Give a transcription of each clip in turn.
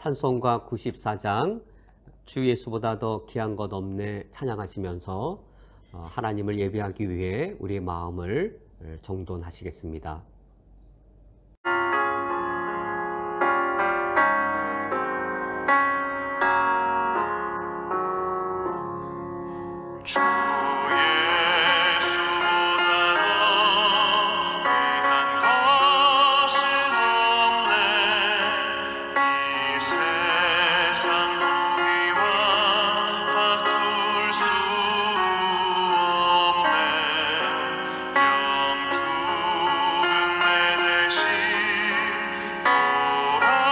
찬송가 94장 주 예수보다 더 귀한 것 없네 찬양하시면서 하나님을 예배하기 위해 우리의 마음을 정돈하시겠습니다. 주 예수보다 더 귀한 것은 없네. 이 세상 무기와 바꿀 수 없네. 영 죽은 내 대신 돌아가신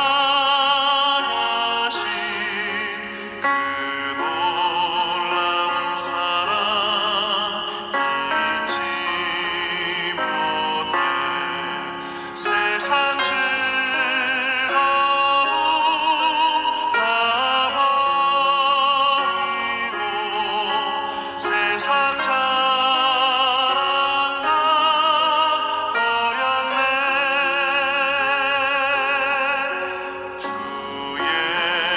그 놀라운 사랑 잊지 못해. 세상 즐거움 다 버리고 세상 자랑 나 버렸네. 주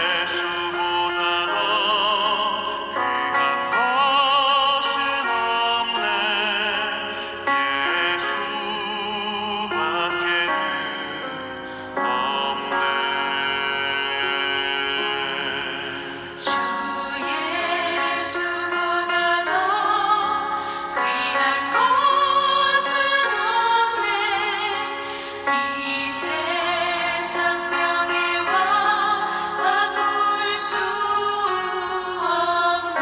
예수보다 더 귀한 것은 없네. 예수밖에는 없네. 주 예수보다 더 귀한 것은 없네. 이 세상 명예와 바꿀 수 없네.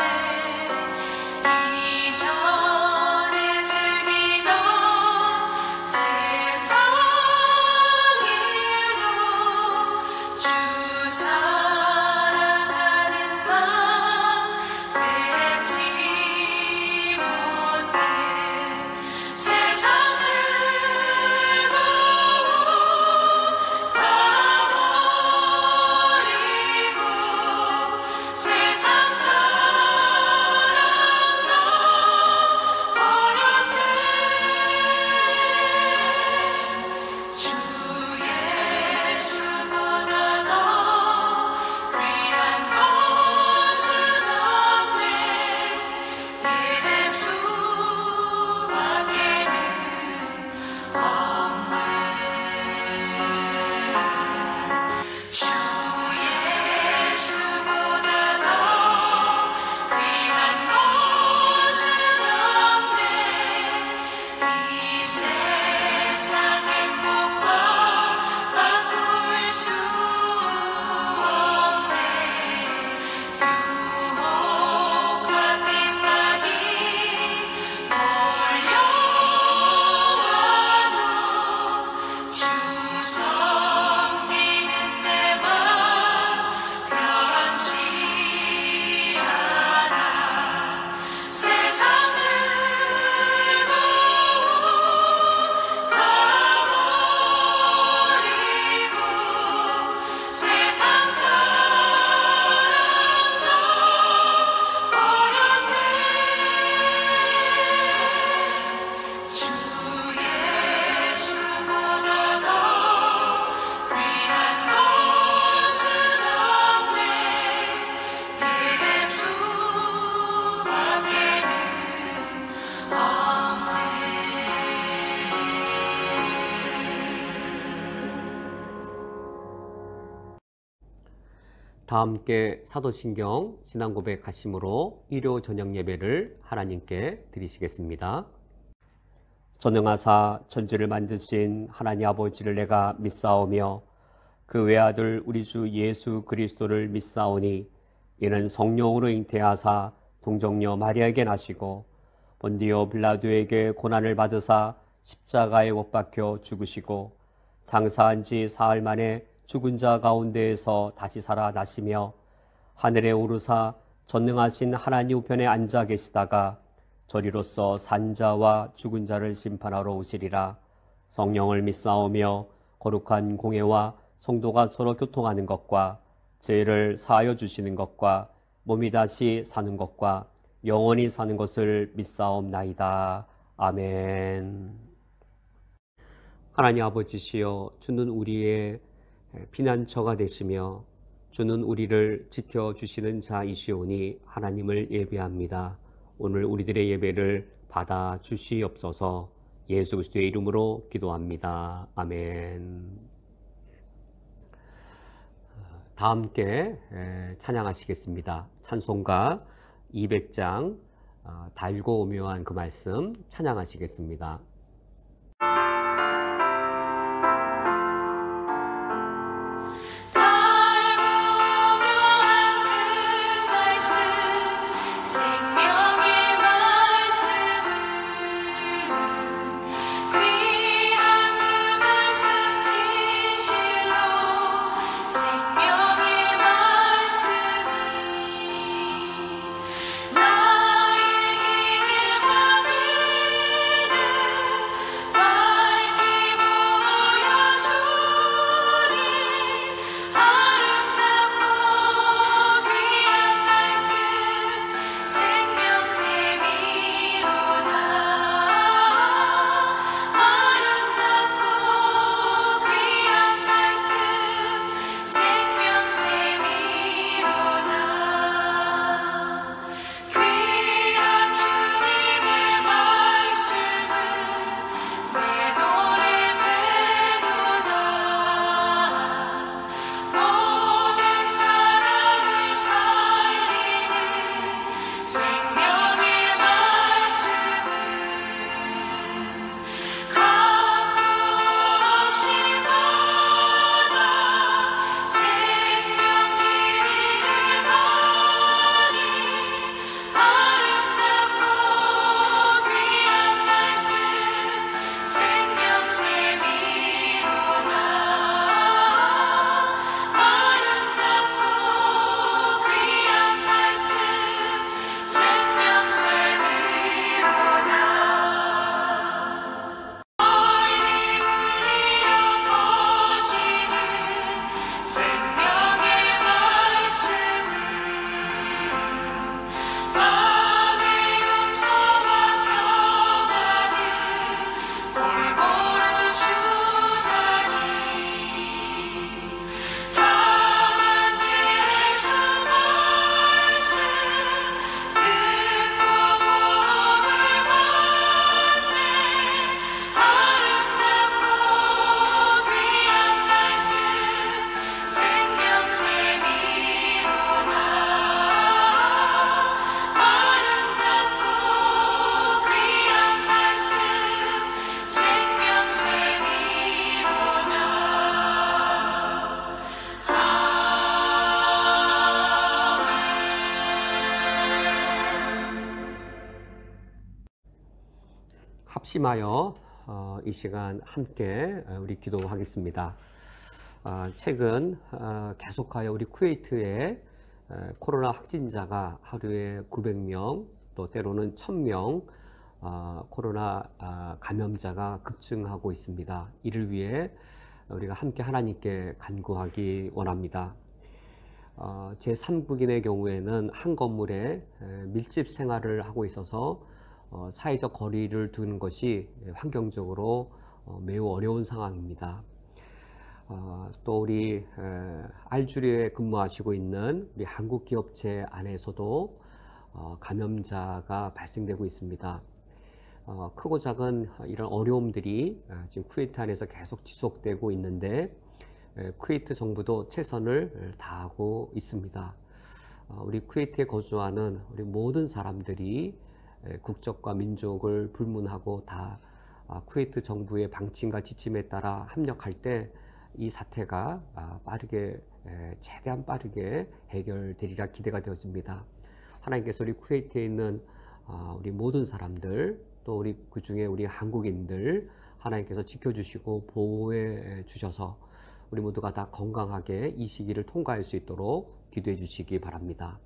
이전에 즐기던 세상 일도 주 사랑하는 마음 맺지 못해. 세상 즐거움 다 버리고 세상 자랑 다 버렸네. 주 예수보다 더 귀한 것은 없네. 예수밖에는 없네. 주 예수보다 더 귀한 것은 없네. 이 세상 행복과 바꿀 수 없네. 유혹과 핍박이 몰려와도 주 섬기는 내 맘 변치 않아. 세상 즐거움 다 버리고 세상 자랑 다 버렸네. 주 예수보다 더 귀한 것은 없네. 예수밖에는 없네. 다 함께 사도신경 신앙고백 하심으로 일요 저녁 예배를 하나님께 드리시겠습니다. 전능하사 천지를 만드신 하나님 아버지를 내가 믿사오며 그 외아들 우리 주 예수 그리스도를 믿사오니 이는 성령으로 잉태하사 동정녀 마리아에게 나시고 본디오 빌라도에게 고난을 받으사 십자가에 못 박혀 죽으시고 장사한 지 사흘 만에 죽은 자 가운데에서 다시 살아나시며 하늘에 오르사 전능하신 하나님 우편에 앉아 계시다가 저리로서 산자와 죽은 자를 심판하러 오시리라. 성령을 믿사오며 거룩한 공회와 성도가 서로 교통하는 것과 죄를 사하여 주시는 것과 몸이 다시 사는 것과 영원히 사는 것을 믿사옵나이다. 아멘. 하나님 아버지시여, 주는 우리의 피난처가 되시며 주는 우리를 지켜주시는 자이시오니 하나님을 예배합니다. 오늘 우리들의 예배를 받아 주시옵소서. 예수 그리스도의 이름으로 기도합니다. 아멘. 다 함께 찬양하시겠습니다. 찬송가 200장 달고 오묘한 그 말씀 찬양하시겠습니다. 합심하여 이 시간 함께 우리 기도하겠습니다. 최근 계속하여 우리 쿠웨이트에 코로나 확진자가 하루에 900명 또 때로는 1000명 코로나 감염자가 급증하고 있습니다. 이를 위해 우리가 함께 하나님께 간구하기 원합니다. 제3국인의 경우에는 한 건물에 밀집 생활을 하고 있어서 사회적 거리를 두는 것이 환경적으로 매우 어려운 상황입니다. 또 우리 알주리에 근무하시고 있는 우리 한국 기업체 안에서도 감염자가 발생되고 있습니다. 크고 작은 이런 어려움들이 지금 쿠웨이트 안에서 계속 지속되고 있는데 쿠웨이트 정부도 최선을 다하고 있습니다. 우리 쿠웨이트에 거주하는 우리 모든 사람들이 국적과 민족을 불문하고 다 쿠웨이트 정부의 방침과 지침에 따라 합력할 때 이 사태가 빠르게 최대한 빠르게 해결되리라 기대가 되었습니다. 하나님께서 우리 쿠웨이트에 있는 우리 모든 사람들 또 우리 그 중에 우리 한국인들 하나님께서 지켜주시고 보호해 주셔서 우리 모두가 다 건강하게 이 시기를 통과할 수 있도록 기도해 주시기 바랍니다.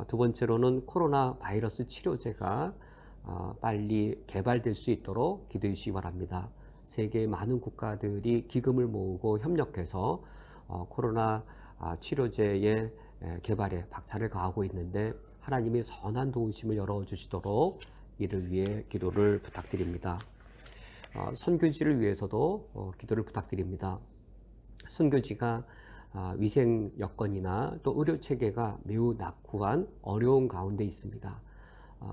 두 번째로는 코로나 바이러스 치료제가 빨리 개발될 수 있도록 기도해 주시기 바랍니다. 세계의 많은 국가들이 기금을 모으고 협력해서 코로나 치료제의 개발에 박차를 가하고 있는데 하나님이 선한 도우심을 열어주시도록 이를 위해 기도를 부탁드립니다. 선교지를 위해서도 기도를 부탁드립니다. 선교지가 위생 여건이나 또 의료 체계가 매우 낙후한 어려운 가운데 있습니다.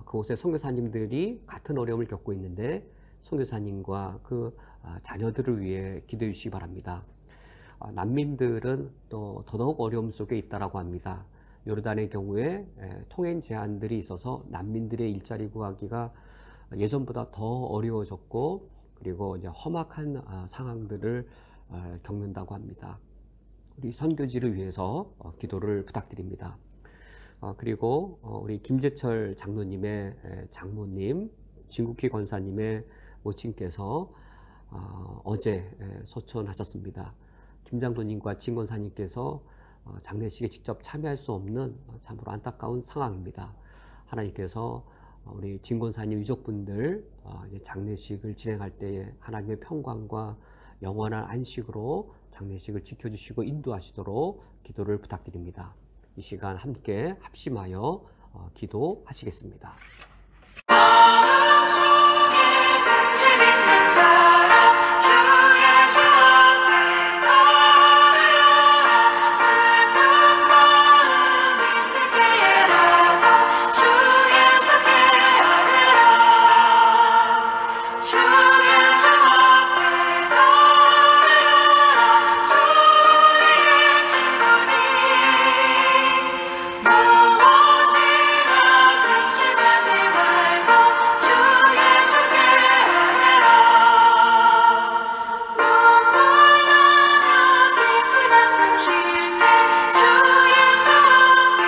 그곳에 선교사님들이 같은 어려움을 겪고 있는데 선교사님과 그 자녀들을 위해 기도해 주시기 바랍니다. 난민들은 또 더더욱 어려움 속에 있다라고 합니다. 요르단의 경우에 통행 제한들이 있어서 난민들의 일자리 구하기가 예전보다 더 어려워졌고, 그리고 이제 험악한 상황들을 겪는다고 합니다. 우리 선교지를 위해서 기도를 부탁드립니다. 그리고 우리 김재철 장로님의 장모님, 진국희 권사님의 모친께서 어제 소천하셨습니다. 김 장로님과 진 권사님께서 장례식에 직접 참여할 수 없는 참으로 안타까운 상황입니다. 하나님께서 우리 진 권사님 유족분들 장례식을 진행할 때에 하나님의 평강과 영원한 안식으로 장례식을 지켜주시고 인도하시도록 기도를 부탁드립니다. 이 시간 함께 합심하여 기도하시겠습니다. 마음속에 관심 있는 사람 주 예수 앞에 나아가라. 슬픈 마음 있을 때라도 주 예수 깨달으라. 주 예수 앞에 나아가라. 주 우리의 친구니 무엇이나 근심하지 말고 주 예수 깨달으라. 눈물 나며 깊은 한숨 쉴 때 주 예수 앞에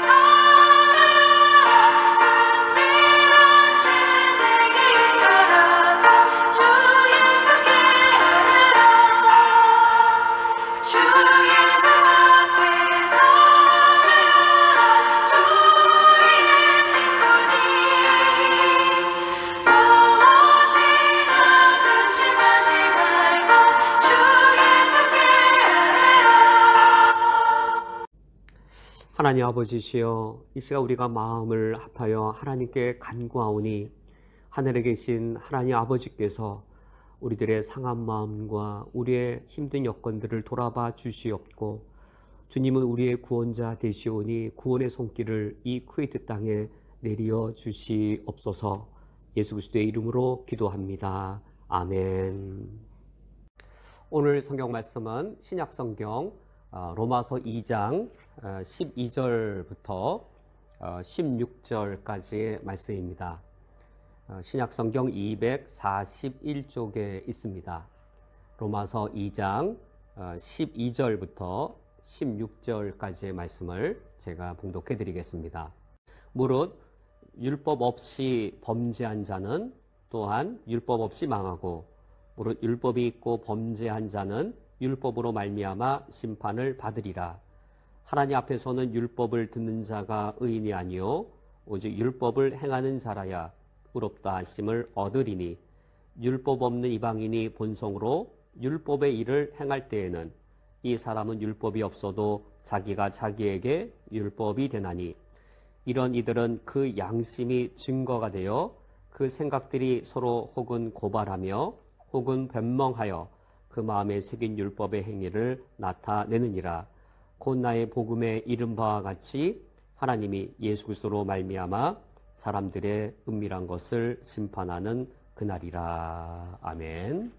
나아가라. 은밀한 죄 내게 있더라도 주 예수 깨달으라. 주 예수 앞에 나아가라. 주 우리의 친구니 무엇이나 근심하지 말고 주 예수 깨달으라. 하나님 아버지시여, 이 시간 우리가 마음을 합하여 하나님께 간구하오니 하늘에 계신 하나님 아버지께서 우리들의 상한 마음과 우리의 힘든 여건들을 돌아봐 주시옵고, 주님은 우리의 구원자 되시오니 구원의 손길을 이 쿠웨이트 땅에 내리어 주시옵소서. 예수 그리스도의 이름으로 기도합니다. 아멘. 오늘 성경 말씀은 신약 성경 로마서 2장 12절부터 16절까지의 말씀입니다. 신약 성경 241쪽에 있습니다. 로마서 2장 12절부터 16절까지의 말씀을 제가 봉독해 드리겠습니다. 무릇 율법 없이 범죄한 자는 또한 율법 없이 망하고, 무릇 율법이 있고 범죄한 자는 율법으로 말미암아 심판을 받으리라. 하나님 앞에서는 율법을 듣는 자가 의인이 아니요 오직 율법을 행하는 자라야 의롭다 하심을 얻으리니, 율법 없는 이방인이 본성으로 율법의 일을 행할 때에는 이 사람은 율법이 없어도 자기가 자기에게 율법이 되나니, 이런 이들은 그 양심이 증거가 되어 그 생각들이 서로 혹은 고발하며 혹은 변명하여 그 마음에 새긴 율법의 행위를 나타내느니라. 곧 나의 복음에 이른 바와 같이 하나님이 예수 그리스도로 말미암아 사람들의 은밀한 것을 심판하는 그날이라. 아멘.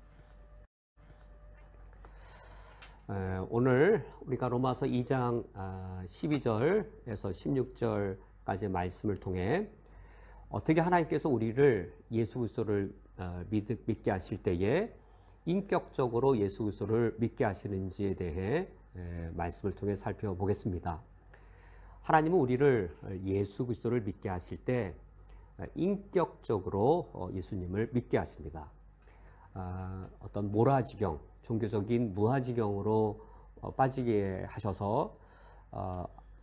오늘 우리가 로마서 2장 12절에서 16절까지의 말씀을 통해 어떻게 하나님께서 우리를 예수 그리스도를 믿게 하실 때에 인격적으로 예수 그리스도를 믿게 하시는지에 대해 말씀을 통해 살펴보겠습니다. 하나님은 우리를 예수 그리스도를 믿게 하실 때 인격적으로 예수님을 믿게 하십니다. 어떤 모라지경, 종교적인 무아지경으로 빠지게 하셔서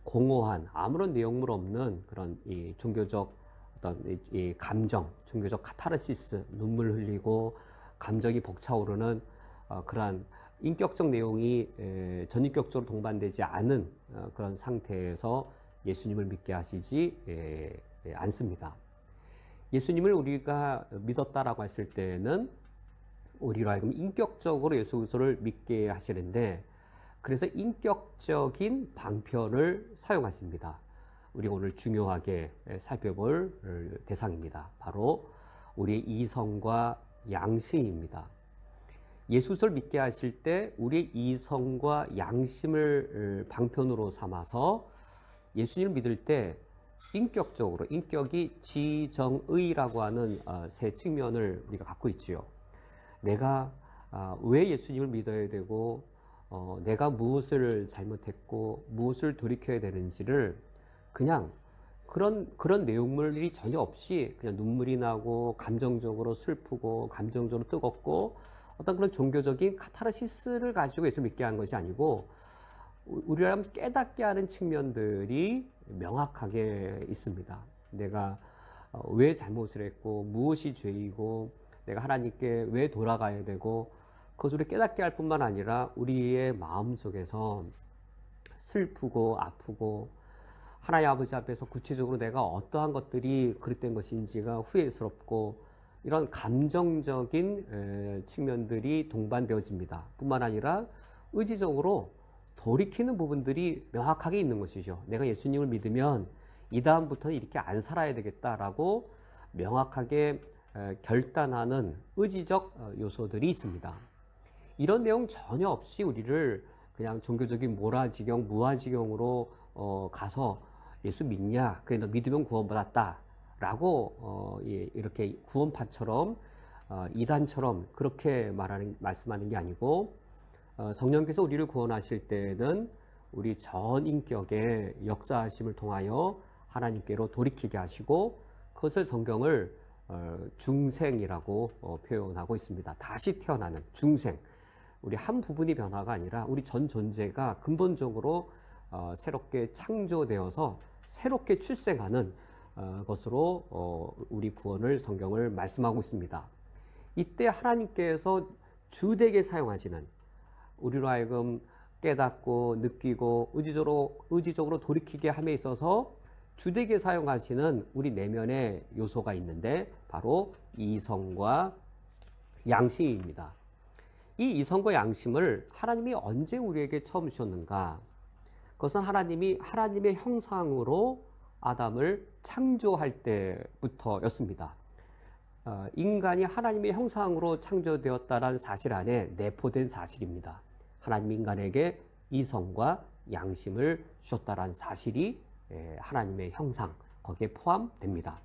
공허한 아무런 내용물 없는 그런 이 종교적 어떤 이 감정, 종교적 카타르시스, 눈물 흘리고 감정이 벅차오르는 그러한 인격적 내용이 전인격적으로 동반되지 않은 그런 상태에서 예수님을 믿게 하시지 않습니다. 예수님을 우리가 믿었다라고 했을 때는 우리로 하여금 인격적으로 예수 그리스도를 믿게 하시는데, 그래서 인격적인 방편을 사용하십니다. 우리가 오늘 중요하게 살펴볼 대상입니다. 바로 우리의 이성과 양심입니다. 예수를 믿게 하실 때 우리의 이성과 양심을 방편으로 삼아서 예수님을 믿을 때 인격적으로, 인격이 지정의라고 하는 세 측면을 우리가 갖고 있지요. 내가 왜 예수님을 믿어야 되고 내가 무엇을 잘못했고 무엇을 돌이켜야 되는지를 그냥 그런 내용물이 전혀 없이 그냥 눈물이 나고 감정적으로 슬프고 감정적으로 뜨겁고 어떤 그런 종교적인 카타르시스를 가지고 예수를 믿게 한 것이 아니고 우리를 깨닫게 하는 측면들이 명확하게 있습니다. 내가 왜 잘못을 했고 무엇이 죄이고 내가 하나님께 왜 돌아가야 되고 그것을 우리 깨닫게 할 뿐만 아니라 우리의 마음속에서 슬프고 아프고 하나님 아버지 앞에서 구체적으로 내가 어떠한 것들이 그릇된 것인지가 후회스럽고 이런 감정적인 측면들이 동반되어집니다. 뿐만 아니라 의지적으로 돌이키는 부분들이 명확하게 있는 것이죠. 내가 예수님을 믿으면 이 다음부터는 이렇게 안 살아야 되겠다라고 명확하게 결단하는 의지적 요소들이 있습니다. 이런 내용 전혀 없이 우리를 그냥 종교적인 모라지경, 무아지경으로 가서 예수 믿냐? 그래 너 믿으면 구원받았다 라고 이렇게 구원파처럼 이단처럼 그렇게 말씀하는 게 아니고 성령께서 우리를 구원하실 때는 우리 전 인격의 역사하심을 통하여 하나님께로 돌이키게 하시고 그것을 성경을 중생이라고 표현하고 있습니다. 다시 태어나는 중생. 우리 한 부분이 변화가 아니라 우리 전 존재가 근본적으로 새롭게 창조되어서 새롭게 출생하는 것으로 우리 구원을 성경을 말씀하고 있습니다. 이때 하나님께서 주되게 사용하시는 우리로 하여금 깨닫고 느끼고 의지적으로 돌이키게 함에 있어서 주되게 사용하시는 우리 내면의 요소가 있는데 바로 이성과 양심입니다. 이 이성과 양심을 하나님이 언제 우리에게 처음 주셨는가? 그것은 하나님이 하나님의 형상으로 아담을 창조할 때부터였습니다. 인간이 하나님의 형상으로 창조되었다는 사실 안에 내포된 사실입니다. 하나님이 인간에게 이성과 양심을 주셨다는 사실이 하나님의 형상, 거기에 포함됩니다.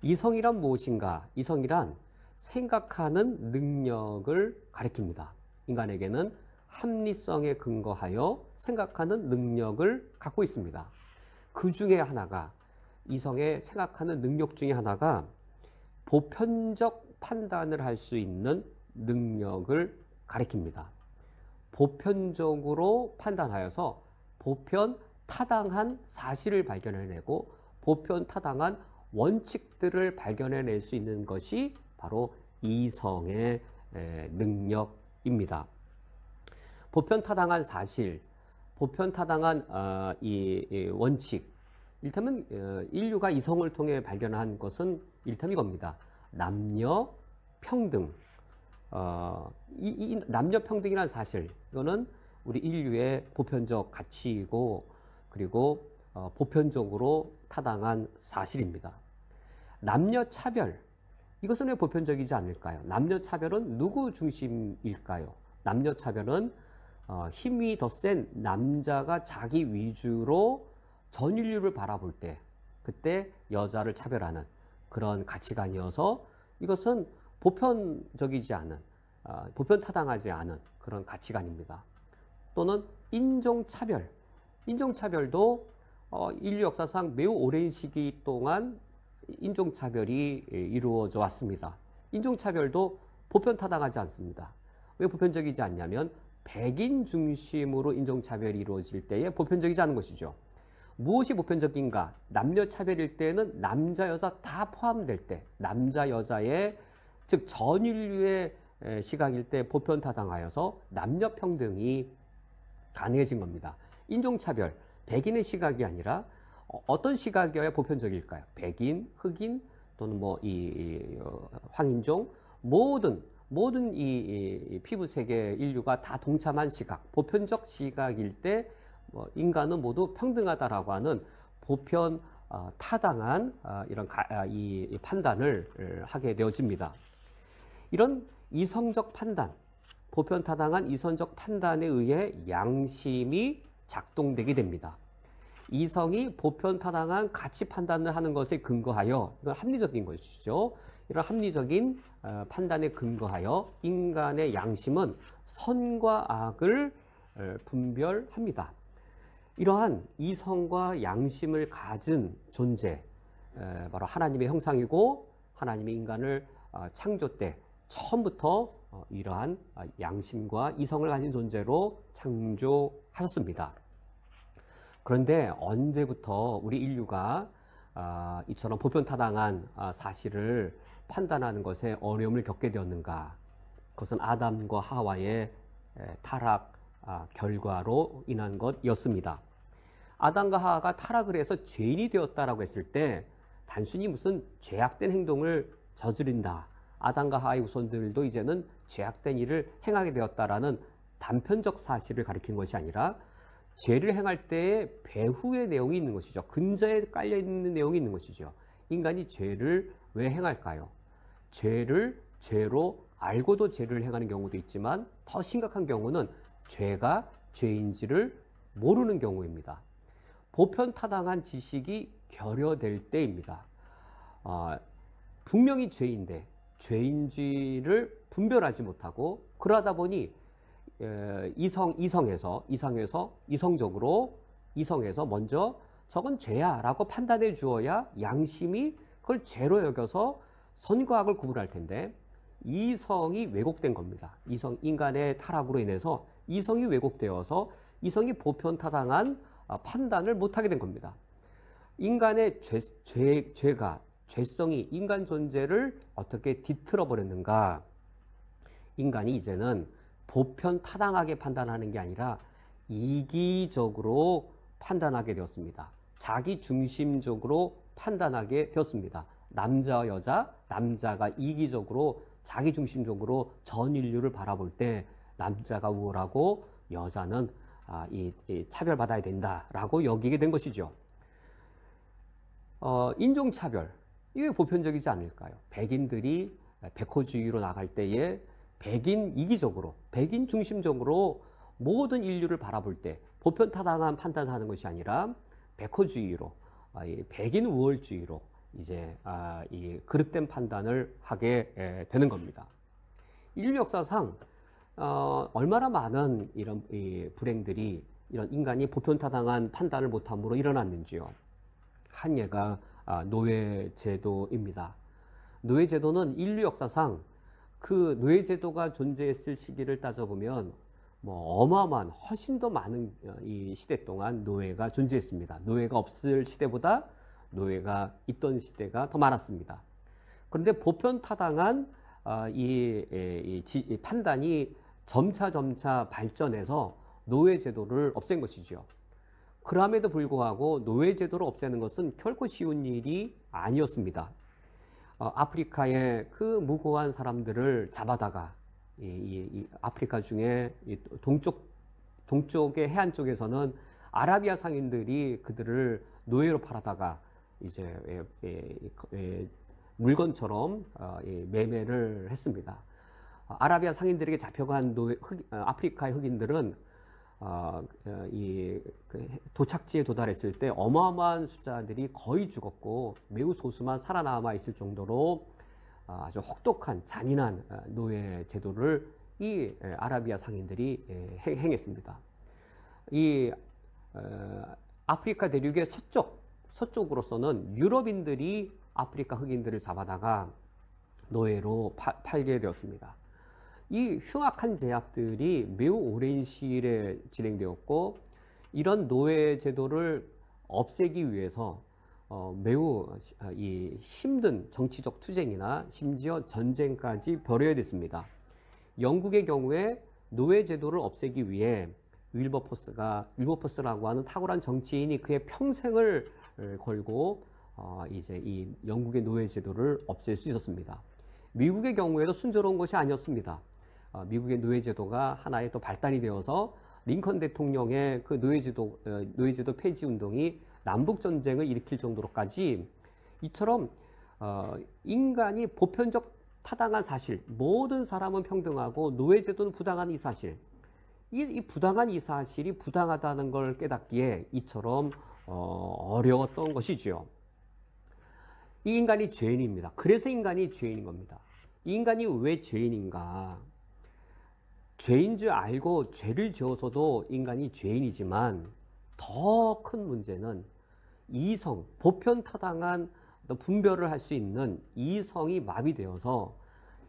이성이란 무엇인가? 이성이란 생각하는 능력을 가리킵니다. 인간에게는 합리성에 근거하여 생각하는 능력을 갖고 있습니다. 그 중에 하나가 이성의 생각하는 능력 중에 하나가 보편적 판단을 할 수 있는 능력을 가리킵니다. 보편적으로 판단하여서 보편 타당한 사실을 발견해내고 보편 타당한 원칙들을 발견해낼 수 있는 것이 바로 이성의 능력입니다. 보편 타당한 사실, 보편 타당한 이 원칙, 일테면 인류가 이성을 통해 발견한 것은 일테면 이겁니다. 남녀 평등. 이 남녀 평등이라는 사실, 이거는 우리 인류의 보편적 가치이고 그리고 보편적으로 타당한 사실입니다. 남녀 차별, 이것은 왜 보편적이지 않을까요? 남녀 차별은 누구 중심일까요? 남녀 차별은 힘이 더 센 남자가 자기 위주로 전 인류를 바라볼 때 그때 여자를 차별하는 그런 가치관이어서 이것은 보편적이지 않은 보편타당하지 않은 그런 가치관입니다. 또는 인종차별, 인종차별도 인류 역사상 매우 오랜 시기 동안 인종차별이 이루어져 왔습니다. 인종차별도 보편타당하지 않습니다. 왜 보편적이지 않냐면 백인 중심으로 인종차별이 이루어질 때에 보편적이지 않은 것이죠. 무엇이 보편적인가? 남녀 차별일 때는 남자 여자 다 포함될 때 남자 여자의 즉 전 인류의 시각일 때 보편타당하여서 남녀 평등이 가능해진 겁니다. 인종차별, 백인의 시각이 아니라 어떤 시각이어야 보편적일까요? 백인, 흑인 또는 뭐 황인종 모든 모든 이 피부색의 인류가 다 동참한 시각, 보편적 시각일 때 인간은 모두 평등하다라고 하는 보편 타당한 이런 이 판단을 하게 되어집니다. 이런 이성적 판단, 보편 타당한 이성적 판단에 의해 양심이 작동되게 됩니다. 이성이 보편 타당한 가치 판단을 하는 것에 근거하여, 이건 합리적인 것이죠. 이런 합리적인 판단에 근거하여 인간의 양심은 선과 악을 분별합니다. 이러한 이성과 양심을 가진 존재, 바로 하나님의 형상이고 하나님의 인간을 창조 때 처음부터 이러한 양심과 이성을 가진 존재로 창조하셨습니다. 그런데 언제부터 우리 인류가 이처럼 보편타당한 사실을 판단하는 것에 어려움을 겪게 되었는가? 그것은 아담과 하와의 타락 결과로 인한 것이었습니다. 아담과 하와가 타락을 해서 죄인이 되었다라고 했을 때 단순히 무슨 죄악된 행동을 저지른다, 아담과 하와의 후손들도 이제는 죄악된 일을 행하게 되었다라는 단편적 사실을 가리킨 것이 아니라 죄를 행할 때의 배후의 내용이 있는 것이죠. 근저에 깔려있는 내용이 있는 것이죠. 인간이 죄를 왜 행할까요? 죄를 죄로 알고도 죄를 행하는 경우도 있지만 더 심각한 경우는 죄가 죄인지를 모르는 경우입니다. 보편타당한 지식이 결여될 때입니다. 분명히 죄인데 죄인지를 분별하지 못하고 그러다 보니 이성에서 먼저 저건 죄야 라고 판단해 주어야 양심이 그걸 죄로 여겨서 선과 악을 구분할 텐데 이성이 왜곡된 겁니다. 인간의 타락으로 인해서 이성이 왜곡되어서 이성이 보편타당한 판단을 못하게 된 겁니다. 인간의 죄성이 인간 존재를 어떻게 뒤틀어 버렸는가? 인간이 이제는 보편타당하게 판단하는 게 아니라 이기적으로 판단하게 되었습니다. 자기 중심적으로 판단하게 되었습니다. 남자와 여자, 남자가 이기적으로 자기 중심적으로 전 인류를 바라볼 때 남자가 우월하고 여자는 차별받아야 된다라고 여기게 된 것이죠. 인종차별, 이게 보편적이지 않을까요? 백인들이 백호주의로 나갈 때에 백인 이기적으로, 백인 중심적으로 모든 인류를 바라볼 때 보편타당한 판단을 하는 것이 아니라 백호주의로, 백인 우월주의로 이제 이 그릇된 판단을 하게 되는 겁니다. 인류 역사상 얼마나 많은 이런 불행들이 이런 인간이 보편타당한 판단을 못함으로 일어났는지요. 한 예가 노예제도입니다. 노예제도는 인류 역사상 그 노예제도가 존재했을 시기를 따져보면 어마어마한 훨씬 더 많은 이 시대 동안 노예가 존재했습니다. 노예가 없을 시대보다 노예가 있던 시대가 더 많았습니다. 그런데 보편타당한 이 판단이 점차 발전해서 노예제도를 없앤 것이죠. 그럼에도 불구하고 노예제도를 없애는 것은 결코 쉬운 일이 아니었습니다. 아프리카의 그 무고한 사람들을 잡아다가 이 아프리카 중에 동쪽의 해안 쪽에서는 아라비아 상인들이 그들을 노예로 팔아다가 이제 물건처럼 매매를 했습니다. 아라비아 상인들에게 잡혀간 아프리카의 흑인들은 도착지에 도달했을 때 어마어마한 숫자들이 거의 죽었고 매우 소수만 살아남아 있을 정도로 아주 혹독한 잔인한 노예 제도를 이 아라비아 상인들이 행했습니다. 이 아프리카 대륙의 서쪽으로서는 유럽인들이 아프리카 흑인들을 잡아다가 노예로 팔게 되었습니다. 이 흉악한 제약들이 매우 오랜 시일에 진행되었고 이런 노예 제도를 없애기 위해서 매우 힘든 정치적 투쟁이나 심지어 전쟁까지 벌여야 됐습니다. 영국의 경우에 노예 제도를 없애기 위해 윌버포스라고 하는 탁월한 정치인이 그의 평생을 걸고 이제 이 영국의 노예 제도를 없앨 수 있었습니다. 미국의 경우에도 순조로운 것이 아니었습니다. 미국의 노예제도가 하나의 또 발단이 되어서 링컨 대통령의 그 노예제도 폐지 운동이 남북전쟁을 일으킬 정도로까지 이처럼 인간이 보편적 타당한 사실, 모든 사람은 평등하고 노예제도는 부당한 이 사실, 이 부당한 이 사실이 부당하다는 걸 깨닫기에 이처럼 어려웠던 것이지요. 이 인간이 죄인입니다. 그래서 인간이 죄인인 겁니다. 이 인간이 왜 죄인인가? 죄인 줄 알고 죄를 지어서도 인간이 죄인이지만 더 큰 문제는 이성, 보편타당한 분별을 할 수 있는 이성이 마비되어서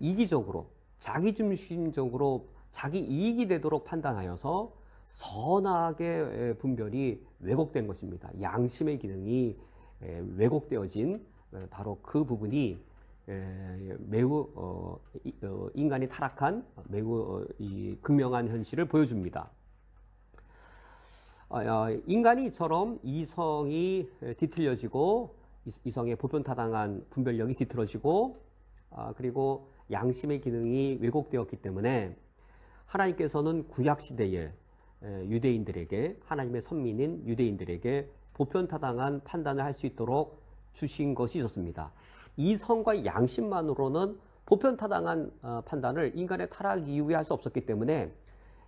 이기적으로, 자기중심적으로 자기 이익이 되도록 판단하여서 선악의 분별이 왜곡된 것입니다. 양심의 기능이 왜곡되어진 바로 그 부분이 매우 인간이 타락한 매우 극명한 현실을 보여줍니다. 인간이 이처럼 이성이 뒤틀려지고 이성의 보편타당한 분별력이 뒤틀어지고 그리고 양심의 기능이 왜곡되었기 때문에 하나님께서는 구약시대에 유대인들에게, 하나님의 선민인 유대인들에게 보편타당한 판단을 할 수 있도록 주신 것이 있었습니다. 이성과 양심만으로는 보편타당한 판단을 인간의 타락 이후에 할 수 없었기 때문에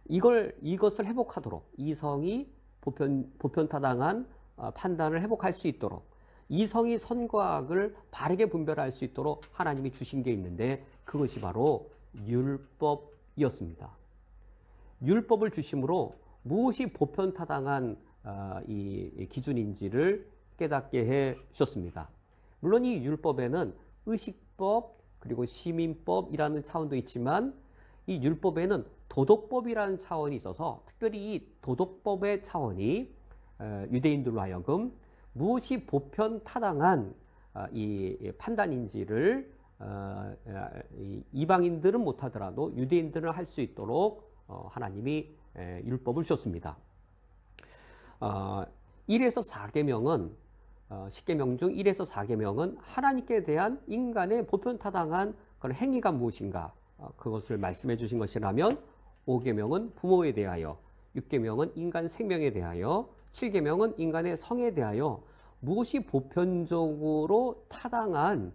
이것을 회복하도록, 이성이 보편타당한 판단을 회복할 수 있도록, 이성이 선과 악을 바르게 분별할 수 있도록 하나님이 주신 게 있는데 그것이 바로 율법이었습니다. 율법을 주심으로 무엇이 보편타당한 이 기준인지를 깨닫게 해 주셨습니다. 물론 이 율법에는 의식법 그리고 시민법이라는 차원도 있지만 이 율법에는 도덕법이라는 차원이 있어서 특별히 이 도덕법의 차원이 유대인들로 하여금 무엇이 보편타당한 이 판단인지를 이방인들은 못하더라도 유대인들은 할 수 있도록 하나님이 율법을 주셨습니다. 1에서 4계명은 10계명 중 1에서 4계명은 하나님께 대한 인간의 보편타당한 그런 행위가 무엇인가 그것을 말씀해 주신 것이라면 5계명은 부모에 대하여, 6계명은 인간 생명에 대하여, 7계명은 인간의 성에 대하여 무엇이 보편적으로 타당한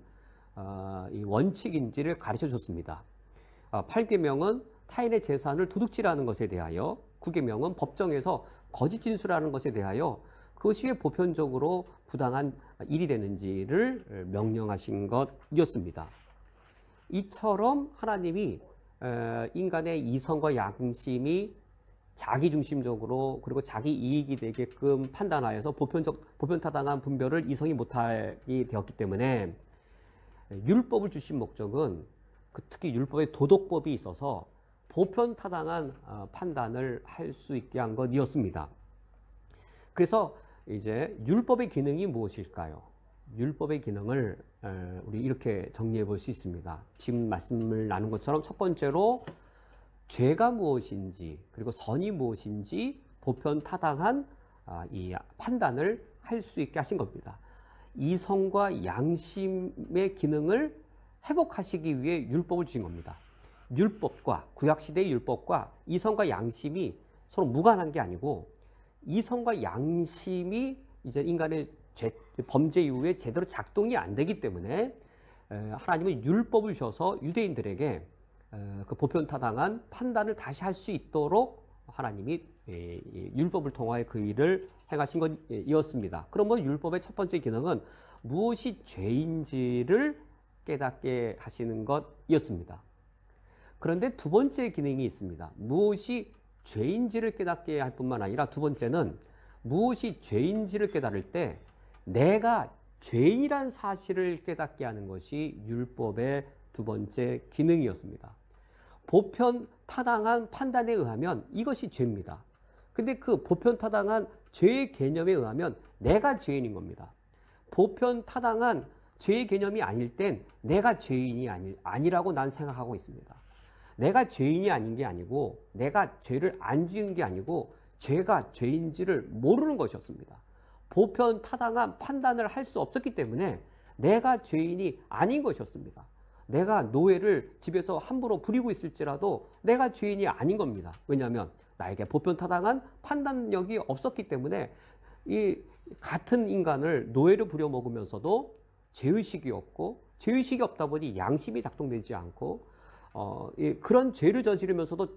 이 원칙인지를 가르쳐 줬습니다. 8계명은 타인의 재산을 도둑질하는 것에 대하여, 9계명은 법정에서 거짓 진술하는 것에 대하여 그것이 왜 보편적으로 부당한 일이 되는지를 명령하신 것이었습니다. 이처럼 하나님이 인간의 이성과 양심이 자기중심적으로 그리고 자기 이익이 되게끔 판단하여서 보편타당한 분별을 이성이 못하게 되었기 때문에 율법을 주신 목적은 특히 율법의 도덕법이 있어서 보편타당한 판단을 할 수 있게 한 것이었습니다. 그래서 이제 율법의 기능이 무엇일까요? 율법의 기능을 우리 이렇게 정리해 볼 수 있습니다. 지금 말씀을 나눈 것처럼 첫 번째로 죄가 무엇인지 그리고 선이 무엇인지 보편타당한 이 판단을 할 수 있게 하신 겁니다. 이성과 양심의 기능을 회복하시기 위해 율법을 주신 겁니다. 율법과 구약시대의 율법과 이성과 양심이 서로 무관한 게 아니고 이성과 양심이 이제 인간의 범죄 이후에 제대로 작동이 안 되기 때문에 하나님은 율법을 주셔서 유대인들에게 그 보편타당한 판단을 다시 할 수 있도록 하나님이 율법을 통하여 그 일을 행하신 것이었습니다. 그러면 율법의 첫 번째 기능은 무엇이 죄인지를 깨닫게 하시는 것이었습니다. 그런데 두 번째 기능이 있습니다. 무엇이 죄인지를 깨닫게 할 뿐만 아니라 두 번째는 무엇이 죄인지를 깨달을 때 내가 죄인이란 사실을 깨닫게 하는 것이 율법의 두 번째 기능이었습니다. 보편타당한 판단에 의하면 이것이 죄입니다. 근데 그 보편타당한 죄의 개념에 의하면 내가 죄인인 겁니다. 보편타당한 죄의 개념이 아닐 땐 내가 죄인이 아니라고 난 생각하고 있습니다. 내가 죄인이 아닌 게 아니고 내가 죄를 안 지은 게 아니고 죄가 죄인지를 모르는 것이었습니다. 보편타당한 판단을 할 수 없었기 때문에 내가 죄인이 아닌 것이었습니다. 내가 노예를 집에서 함부로 부리고 있을지라도 내가 죄인이 아닌 겁니다. 왜냐하면 나에게 보편타당한 판단력이 없었기 때문에 이 같은 인간을 노예로 부려먹으면서도 죄의식이 없고, 죄의식이 없다 보니 양심이 작동되지 않고, 그런 죄를 저지르면서도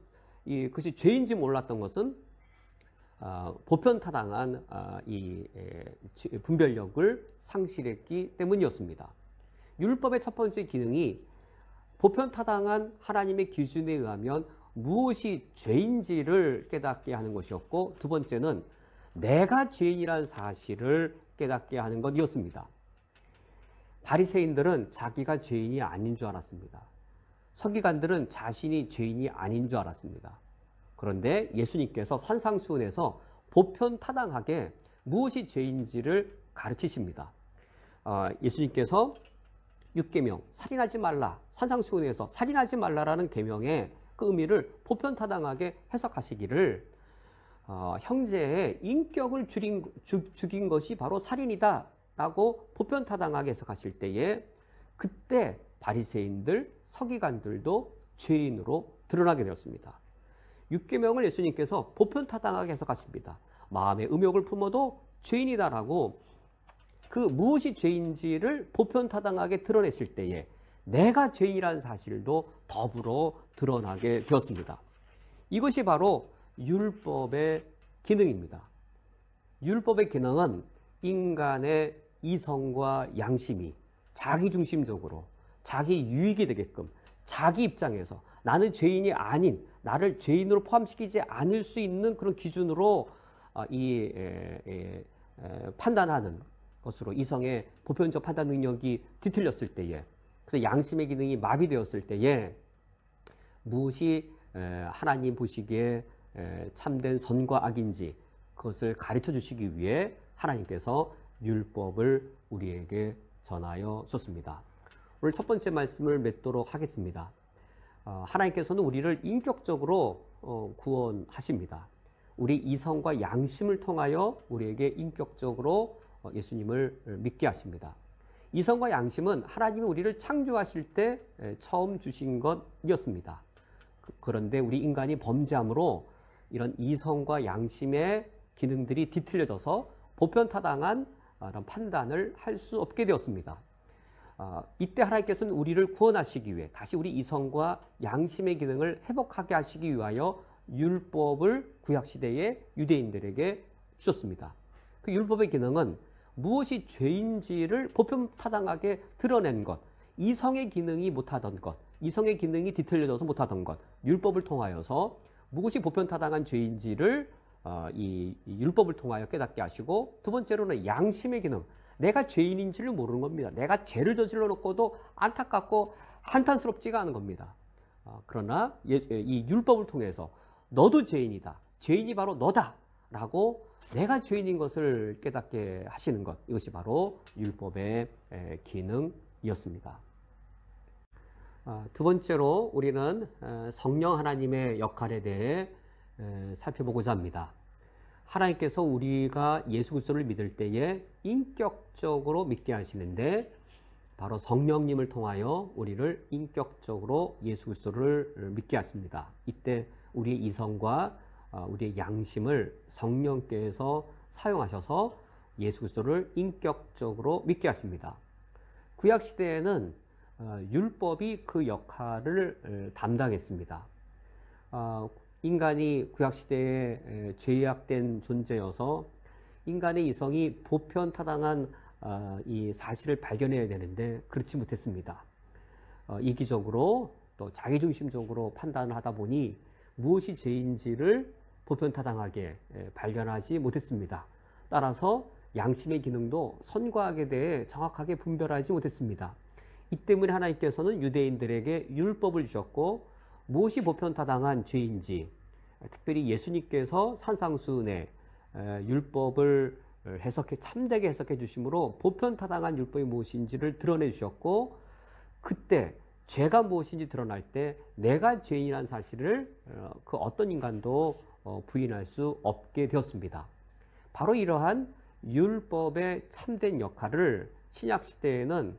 그것이 죄인지 몰랐던 것은 보편타당한 분별력을 상실했기 때문이었습니다. 율법의 첫 번째 기능이 보편타당한 하나님의 기준에 의하면 무엇이 죄인지를 깨닫게 하는 것이었고, 두 번째는 내가 죄인이라는 사실을 깨닫게 하는 것이었습니다. 바리새인들은 자기가 죄인이 아닌 줄 알았습니다. 서기관들은 자신이 죄인이 아닌 줄 알았습니다. 그런데 예수님께서 산상수훈에서 보편타당하게 무엇이 죄인지를 가르치십니다. 예수님께서 6계명 살인하지 말라, 산상수훈에서 살인하지 말라라는 계명의 그 의미를 보편타당하게 해석하시기를 형제의 인격을 죽인 것이 바로 살인이다 라고 보편타당하게 해석하실 때에, 그때 바리새인들, 서기관들도 죄인으로 드러나게 되었습니다. 6계명을 예수님께서 보편타당하게 해석하십니다. 마음의 음욕을 품어도 죄인이다라고 그 무엇이 죄인지를 보편타당하게 드러냈을 때에 내가 죄인이라는 사실도 더불어 드러나게 되었습니다. 이것이 바로 율법의 기능입니다. 율법의 기능은 인간의 이성과 양심이 자기중심적으로 자기 유익이 되게끔 자기 입장에서 나는 죄인이 아닌, 나를 죄인으로 포함시키지 않을 수 있는 그런 기준으로 판단하는 것으로 이성의 보편적 판단 능력이 뒤틀렸을 때에, 그래서 양심의 기능이 마비되었을 때에 무엇이 하나님 보시기에 참된 선과 악인지 그것을 가르쳐 주시기 위해 하나님께서 율법을 우리에게 전하여 줬습니다. 오늘 첫 번째 말씀을 맺도록 하겠습니다. 하나님께서는 우리를 인격적으로 구원하십니다. 우리 이성과 양심을 통하여 우리에게 인격적으로 예수님을 믿게 하십니다. 이성과 양심은 하나님이 우리를 창조하실 때 처음 주신 것이었습니다. 그런데 우리 인간이 범죄함으로 이런 이성과 양심의 기능들이 뒤틀려져서 보편타당한 판단을 할 수 없게 되었습니다. 이때 하나님께서는 우리를 구원하시기 위해 다시 우리 이성과 양심의 기능을 회복하게 하시기 위하여 율법을 구약시대의 유대인들에게 주셨습니다. 그 율법의 기능은 무엇이 죄인지를 보편타당하게 드러낸 것, 이성의 기능이 못하던 것, 이성의 기능이 뒤틀려져서 못하던 것, 율법을 통하여서 무엇이 보편타당한 죄인지를 이 율법을 통하여 깨닫게 하시고, 두 번째로는 양심의 기능, 내가 죄인인지를 모르는 겁니다. 내가 죄를 저질러 놓고도 안타깝고 한탄스럽지가 않은 겁니다. 그러나 이 율법을 통해서 너도 죄인이다, 죄인이 바로 너다 라고 내가 죄인인 것을 깨닫게 하시는 것, 이것이 바로 율법의 기능이었습니다. 두 번째로 우리는 성령 하나님의 역할에 대해 살펴보고자 합니다. 하나님께서 우리가 예수 그리스도를 믿을 때에 인격적으로 믿게 하시는데, 바로 성령님을 통하여 우리를 인격적으로 예수 그리스도를 믿게 하십니다. 이때 우리의 이성과 우리의 양심을 성령께서 사용하셔서 예수 그리스도를 인격적으로 믿게 하십니다. 구약 시대에는 율법이 그 역할을 담당했습니다. 인간이 구약 시대에 죄악된 존재여서 인간의 이성이 보편타당한 이 사실을 발견해야 되는데 그렇지 못했습니다. 이기적으로 또 자기중심적으로 판단을 하다 보니 무엇이 죄인지를 보편타당하게 발견하지 못했습니다. 따라서 양심의 기능도 선과 악에 대해 정확하게 분별하지 못했습니다. 이 때문에 하나님께서는 유대인들에게 율법을 주셨고, 무엇이 보편타당한 죄인지, 특별히 예수님께서 산상수훈에 율법을 참되게 해석해 주심으로 보편타당한 율법이 무엇인지를 드러내 주셨고, 그때 죄가 무엇인지 드러날 때 내가 죄인이라는 사실을 그 어떤 인간도 부인할 수 없게 되었습니다. 바로 이러한 율법의 참된 역할을 신약시대에는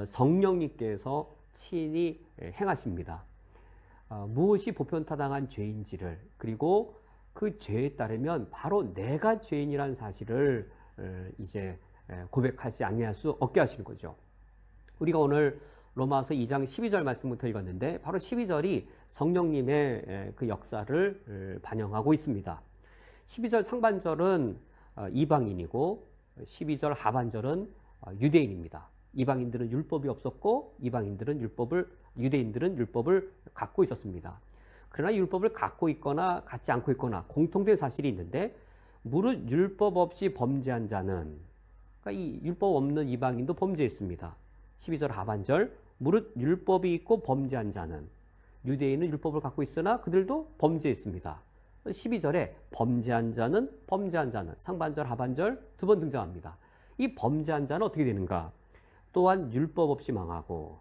성령님께서 친히 행하십니다. 무엇이 보편타당한 죄인지를, 그리고 그 죄에 따르면 바로 내가 죄인이라는 사실을 이제 고백하지 아니할 수 없게 하시는 거죠. 우리가 오늘 로마서 2장 12절 말씀부터 읽었는데 바로 12절이 성령님의 그 역사를 반영하고 있습니다. 12절 상반절은 이방인이고 12절 하반절은 유대인입니다. 이방인들은 율법이 없었고 유대인들은 율법을 갖고 있었습니다. 그러나 율법을 갖고 있거나 갖지 않고 있거나 공통된 사실이 있는데, 무릇 율법 없이 범죄한 자는, 그러니까 이 율법 없는 이방인도 범죄했습니다. 12절 하반절, 무릇 율법이 있고 범죄한 자는, 유대인은 율법을 갖고 있으나 그들도 범죄했습니다. 12절에 범죄한 자는 상반절 하반절 두 번 등장합니다. 이 범죄한 자는 어떻게 되는가? 또한 율법 없이 망하고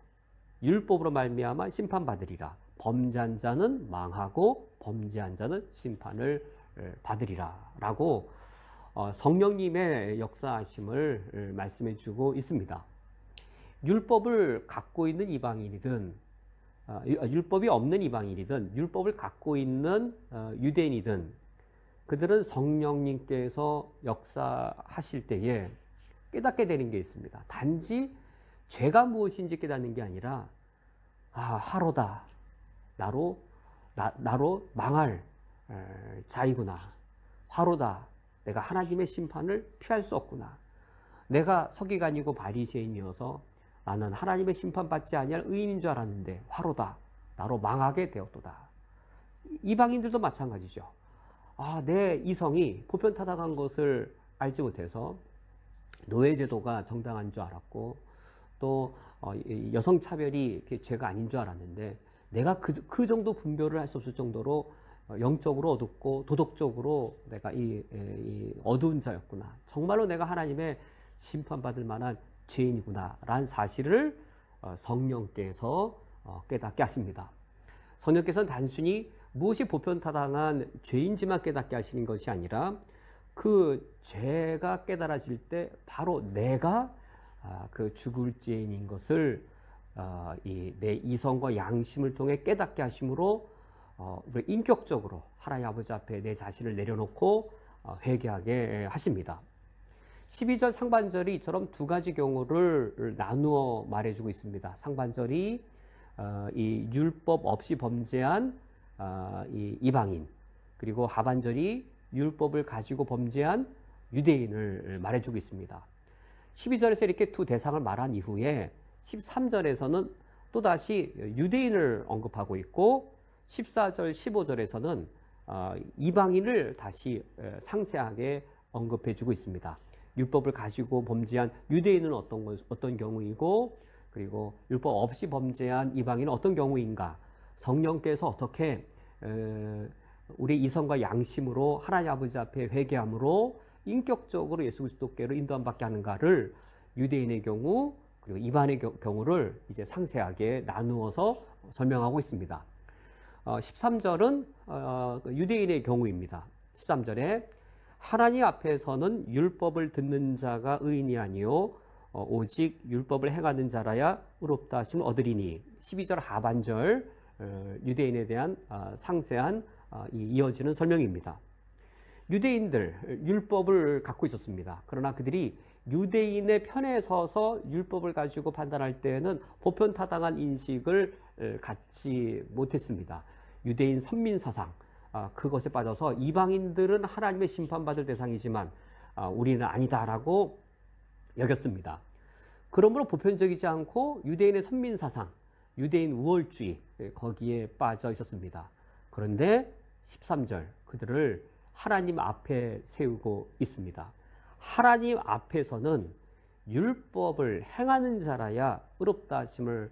율법으로 말미암아 심판받으리라. 범죄한 자는 망하고 범죄한 자는 심판을 받으리라 라고 성령님의 역사하심을 말씀해 주고 있습니다. 율법을 갖고 있는 이방인이든 율법이 없는 이방인이든 율법을 갖고 있는 유대인이든 그들은 성령님께서 역사하실 때에 깨닫게 되는 게 있습니다. 단지 죄가 무엇인지 깨닫는 게 아니라 하로다. 나로 망할 자이구나. 화로다. 내가 하나님의 심판을 피할 수 없구나. 내가 서기관이고 바리새인이어서 나는 하나님의 심판받지 아니할 의인인 줄 알았는데 화로다. 나로 망하게 되었도다. 이방인들도 마찬가지죠. 내 이성이 보편타당한 것을 알지 못해서 노예제도가 정당한 줄 알았고, 또 여성차별이 죄가 아닌 줄 알았는데, 내가 그 정도 분별을 할 수 없을 정도로 영적으로 어둡고 도덕적으로 내가 이 어두운 자였구나. 정말로 내가 하나님의 심판받을 만한 죄인이구나 라는 사실을 성령께서 깨닫게 하십니다. 성령께서는 단순히 무엇이 보편타당한 죄인지만 깨닫게 하시는 것이 아니라 그 죄가 깨달아질 때 바로 내가 그 죽을 죄인인 것을 내 이성과 양심을 통해 깨닫게 하심으로 인격적으로 하나님 아버지 앞에 내 자신을 내려놓고 회개하게 하십니다. 12절 상반절이 이처럼 두 가지 경우를 나누어 말해주고 있습니다. 상반절이 이 율법 없이 범죄한 이 이방인, 그리고 하반절이 율법을 가지고 범죄한 유대인을 말해주고 있습니다. 12절에서 이렇게 두 대상을 말한 이후에 13절에서는 또다시 유대인을 언급하고 있고 14절, 15절에서는 이방인을 다시 상세하게 언급해주고 있습니다. 율법을 가지고 범죄한 유대인은 어떤 경우이고, 그리고 율법 없이 범죄한 이방인은 어떤 경우인가, 성령께서 어떻게 우리 이성과 양심으로 하나님 아버지 앞에 회개함으로 인격적으로 예수 그리스도께로 인도함 받게 하는가를 유대인의 경우 그리고 이방인의 경우를 이제 상세하게 나누어서 설명하고 있습니다. 13절은 유대인의 경우입니다. 13절에 하나님 앞에서는 율법을 듣는 자가 의인이 아니요 오직 율법을 행하는 자라야 의롭다 하심을 얻으리니. 12절 하반절 유대인에 대한 상세한 이어지는 설명입니다. 유대인들 율법을 갖고 있었습니다. 그러나 그들이 유대인의 편에 서서 율법을 가지고 판단할 때에는 보편타당한 인식을 갖지 못했습니다. 유대인 선민사상, 그것에 빠져서 이방인들은 하나님의 심판받을 대상이지만 우리는 아니다라고 여겼습니다. 그러므로 보편적이지 않고 유대인의 선민사상, 유대인 우월주의, 거기에 빠져 있었습니다. 그런데 13절 그들을 하나님 앞에 세우고 있습니다. 하나님 앞에서는 율법을 행하는 자라야 의롭다 하심을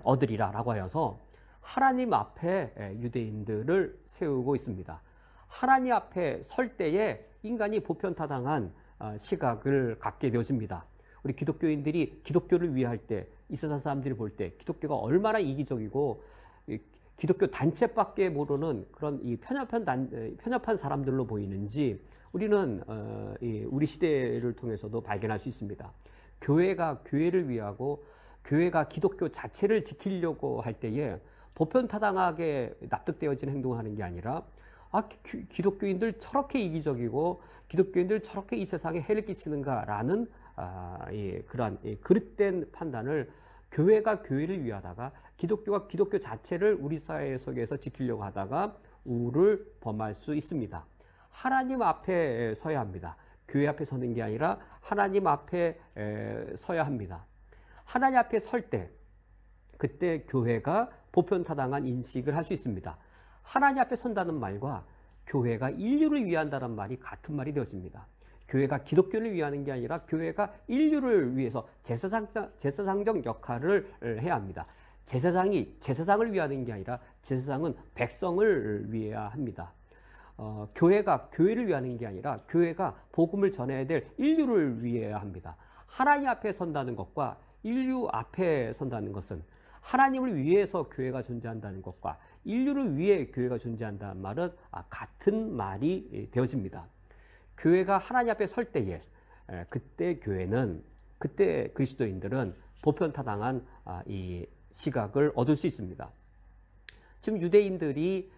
얻으리라 라고 하여서 하나님 앞에 유대인들을 세우고 있습니다. 하나님 앞에 설 때에 인간이 보편타당한 시각을 갖게 되어집니다. 우리 기독교인들이 기독교를 위할 때, 이 세상 사람들이 볼 때 기독교가 얼마나 이기적이고 기독교 단체밖에 모르는 그런 이 편협한 사람들로 보이는지 우리는 우리 시대를 통해서도 발견할 수 있습니다. 교회가 교회를 위하고 교회가 기독교 자체를 지키려고 할 때에 보편타당하게 납득되어진 행동을 하는 게 아니라 기독교인들 저렇게 이기적이고 기독교인들 저렇게 이 세상에 해를 끼치는가라는 그러한 그릇된 판단을 교회가 교회를 위하다가 기독교가 기독교 자체를 우리 사회 속에서 지키려고 하다가 우를 범할 수 있습니다. 하나님 앞에 서야 합니다. 교회 앞에 서는 게 아니라 하나님 앞에 서야 합니다. 하나님 앞에 설 때 그때 교회가 보편타당한 인식을 할 수 있습니다. 하나님 앞에 선다는 말과 교회가 인류를 위한다는 말이 같은 말이 되었습니다. 교회가 기독교를 위하는 게 아니라 교회가 인류를 위해서 제사장적 역할을 해야 합니다. 제사장이 제사장을 위하는 게 아니라 제사장은 백성을 위해야 합니다. 교회가 교회를 위하는 게 아니라 교회가 복음을 전해야 될 인류를 위해야 합니다. 하나님 앞에 선다는 것과 인류 앞에 선다는 것은 하나님을 위해서 교회가 존재한다는 것과 인류를 위해 교회가 존재한다는 말은 같은 말이 되어집니다. 교회가 하나님 앞에 설 때에 그때 그때 그리스도인들은 보편타당한 이 시각을 얻을 수 있습니다. 지금 유대인들이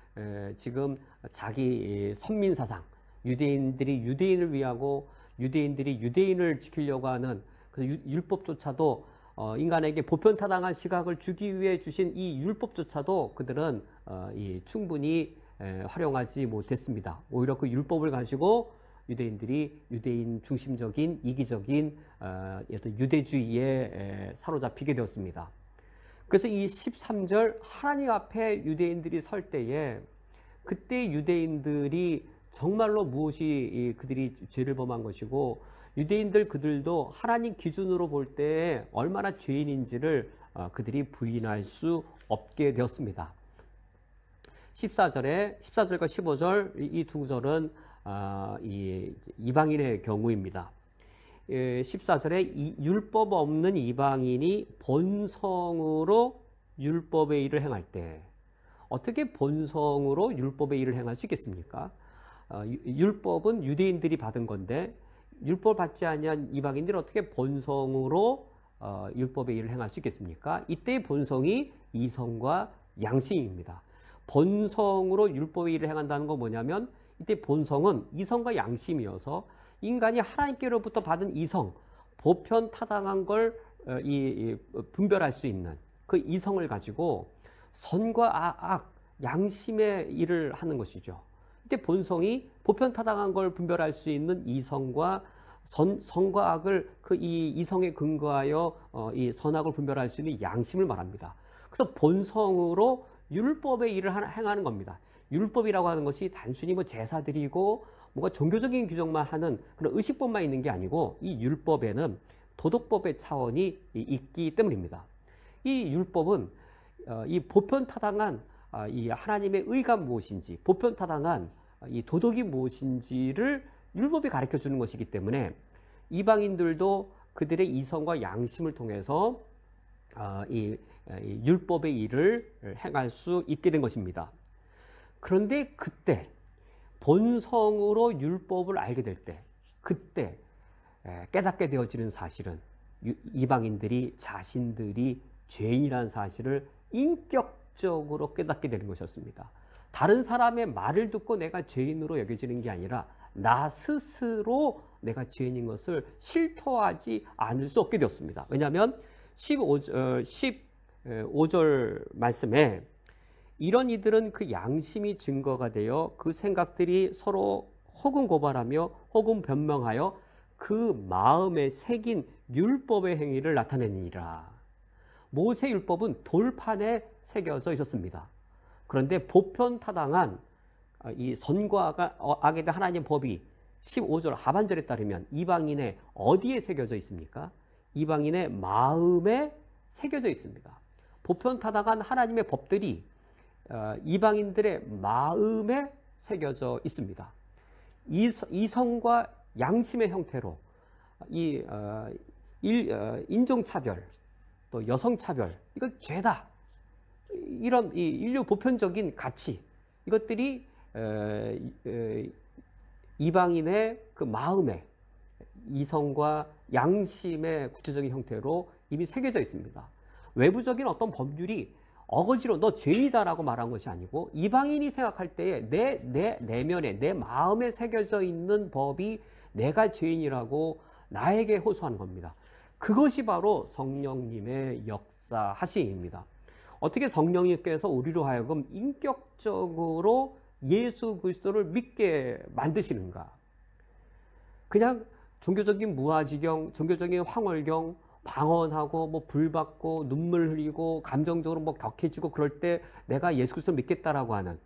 지금 자기 선민사상, 유대인들이 유대인을 위하고 유대인들이 유대인을 지키려고 하는 그 율법조차도 인간에게 보편타당한 시각을 주기 위해 주신 이 율법조차도 그들은 충분히 활용하지 못했습니다. 오히려 그 율법을 가지고 유대인들이 유대인 중심적인 이기적인 어떤 유대주의에 사로잡히게 되었습니다. 그래서 이 13절 하나님 앞에 유대인들이 설 때에 그때 유대인들이 정말로 무엇이 그들이 죄를 범한 것이고 유대인들 그들도 하나님 기준으로 볼 때 얼마나 죄인인지를 그들이 부인할 수 없게 되었습니다. 14절과 15절 이 두 구절은 이방인의 경우입니다. 14절에 율법 없는 이방인이 본성으로 율법의 일을 행할 때 어떻게 본성으로 율법의 일을 행할 수 있겠습니까? 율법은 유대인들이 받은 건데 율법을 받지 아니한 이방인들이 어떻게 본성으로 율법의 일을 행할 수 있겠습니까? 이때의 본성이 이성과 양심입니다. 본성으로 율법의 일을 행한다는 건 뭐냐면 이때 본성은 이성과 양심이어서 인간이 하나님께로부터 받은 이성, 보편타당한 걸 분별할 수 있는 그 이성을 가지고 선과 악, 양심의 일을 하는 것이죠. 이때 본성이 보편타당한 걸 분별할 수 있는 이성과 선과 악을 이 이성에 근거하여 이 선악을 분별할 수 있는 양심을 말합니다. 그래서 본성으로 율법의 일을 행하는 겁니다. 율법이라고 하는 것이 단순히 제사 드리고 뭔가 종교적인 규정만 하는 그런 의식법만 있는 게 아니고 이 율법에는 도덕법의 차원이 있기 때문입니다. 이 율법은 이 보편타당한 이 하나님의 의가 무엇인지 보편타당한 이 도덕이 무엇인지를 율법이 가르쳐 주는 것이기 때문에 이방인들도 그들의 이성과 양심을 통해서 이 율법의 일을 행할 수 있게 된 것입니다. 그런데 그때 본성으로 율법을 알게 될 때 그때 깨닫게 되어지는 사실은 이방인들이 자신들이 죄인이라는 사실을 인격적으로 깨닫게 되는 것이었습니다. 다른 사람의 말을 듣고 내가 죄인으로 여겨지는 게 아니라 나 스스로 내가 죄인인 것을 실토하지 않을 수 없게 되었습니다. 왜냐하면 15절 말씀에 이런 이들은 그 양심이 증거가 되어 그 생각들이 서로 혹은 고발하며 혹은 변명하여 그 마음에 새긴 율법의 행위를 나타내니라. 모세 율법은 돌판에 새겨져 있었습니다. 그런데 보편타당한 이 선과 악에 대한 하나님의 법이 15절 하반절에 따르면 이방인의 어디에 새겨져 있습니까? 이방인의 마음에 새겨져 있습니다. 보편타당한 하나님의 법들이 이방인들의 마음에 새겨져 있습니다. 이성과 양심의 형태로 인종차별, 또 여성차별, 이건 죄다. 이런 인류 보편적인 가치, 이것들이 이방인의 그 마음에 이성과 양심의 구체적인 형태로 이미 새겨져 있습니다. 외부적인 어떤 법률이 어거지로 너 죄인이다라고 말한 것이 아니고 이방인이 생각할 때에 내 내면에 내 마음에 새겨져 있는 법이 내가 죄인이라고 나에게 호소하는 겁니다. 그것이 바로 성령님의 역사하심입니다. 어떻게 성령님께서 우리로 하여금 인격적으로 예수 그리스도를 믿게 만드시는가? 그냥 종교적인 무아지경, 종교적인 황홀경, 방언하고 뭐 불받고 눈물 흘리고 감정적으로 뭐 격해지고 그럴 때 내가 예수 그리스도를 믿겠다라고 하는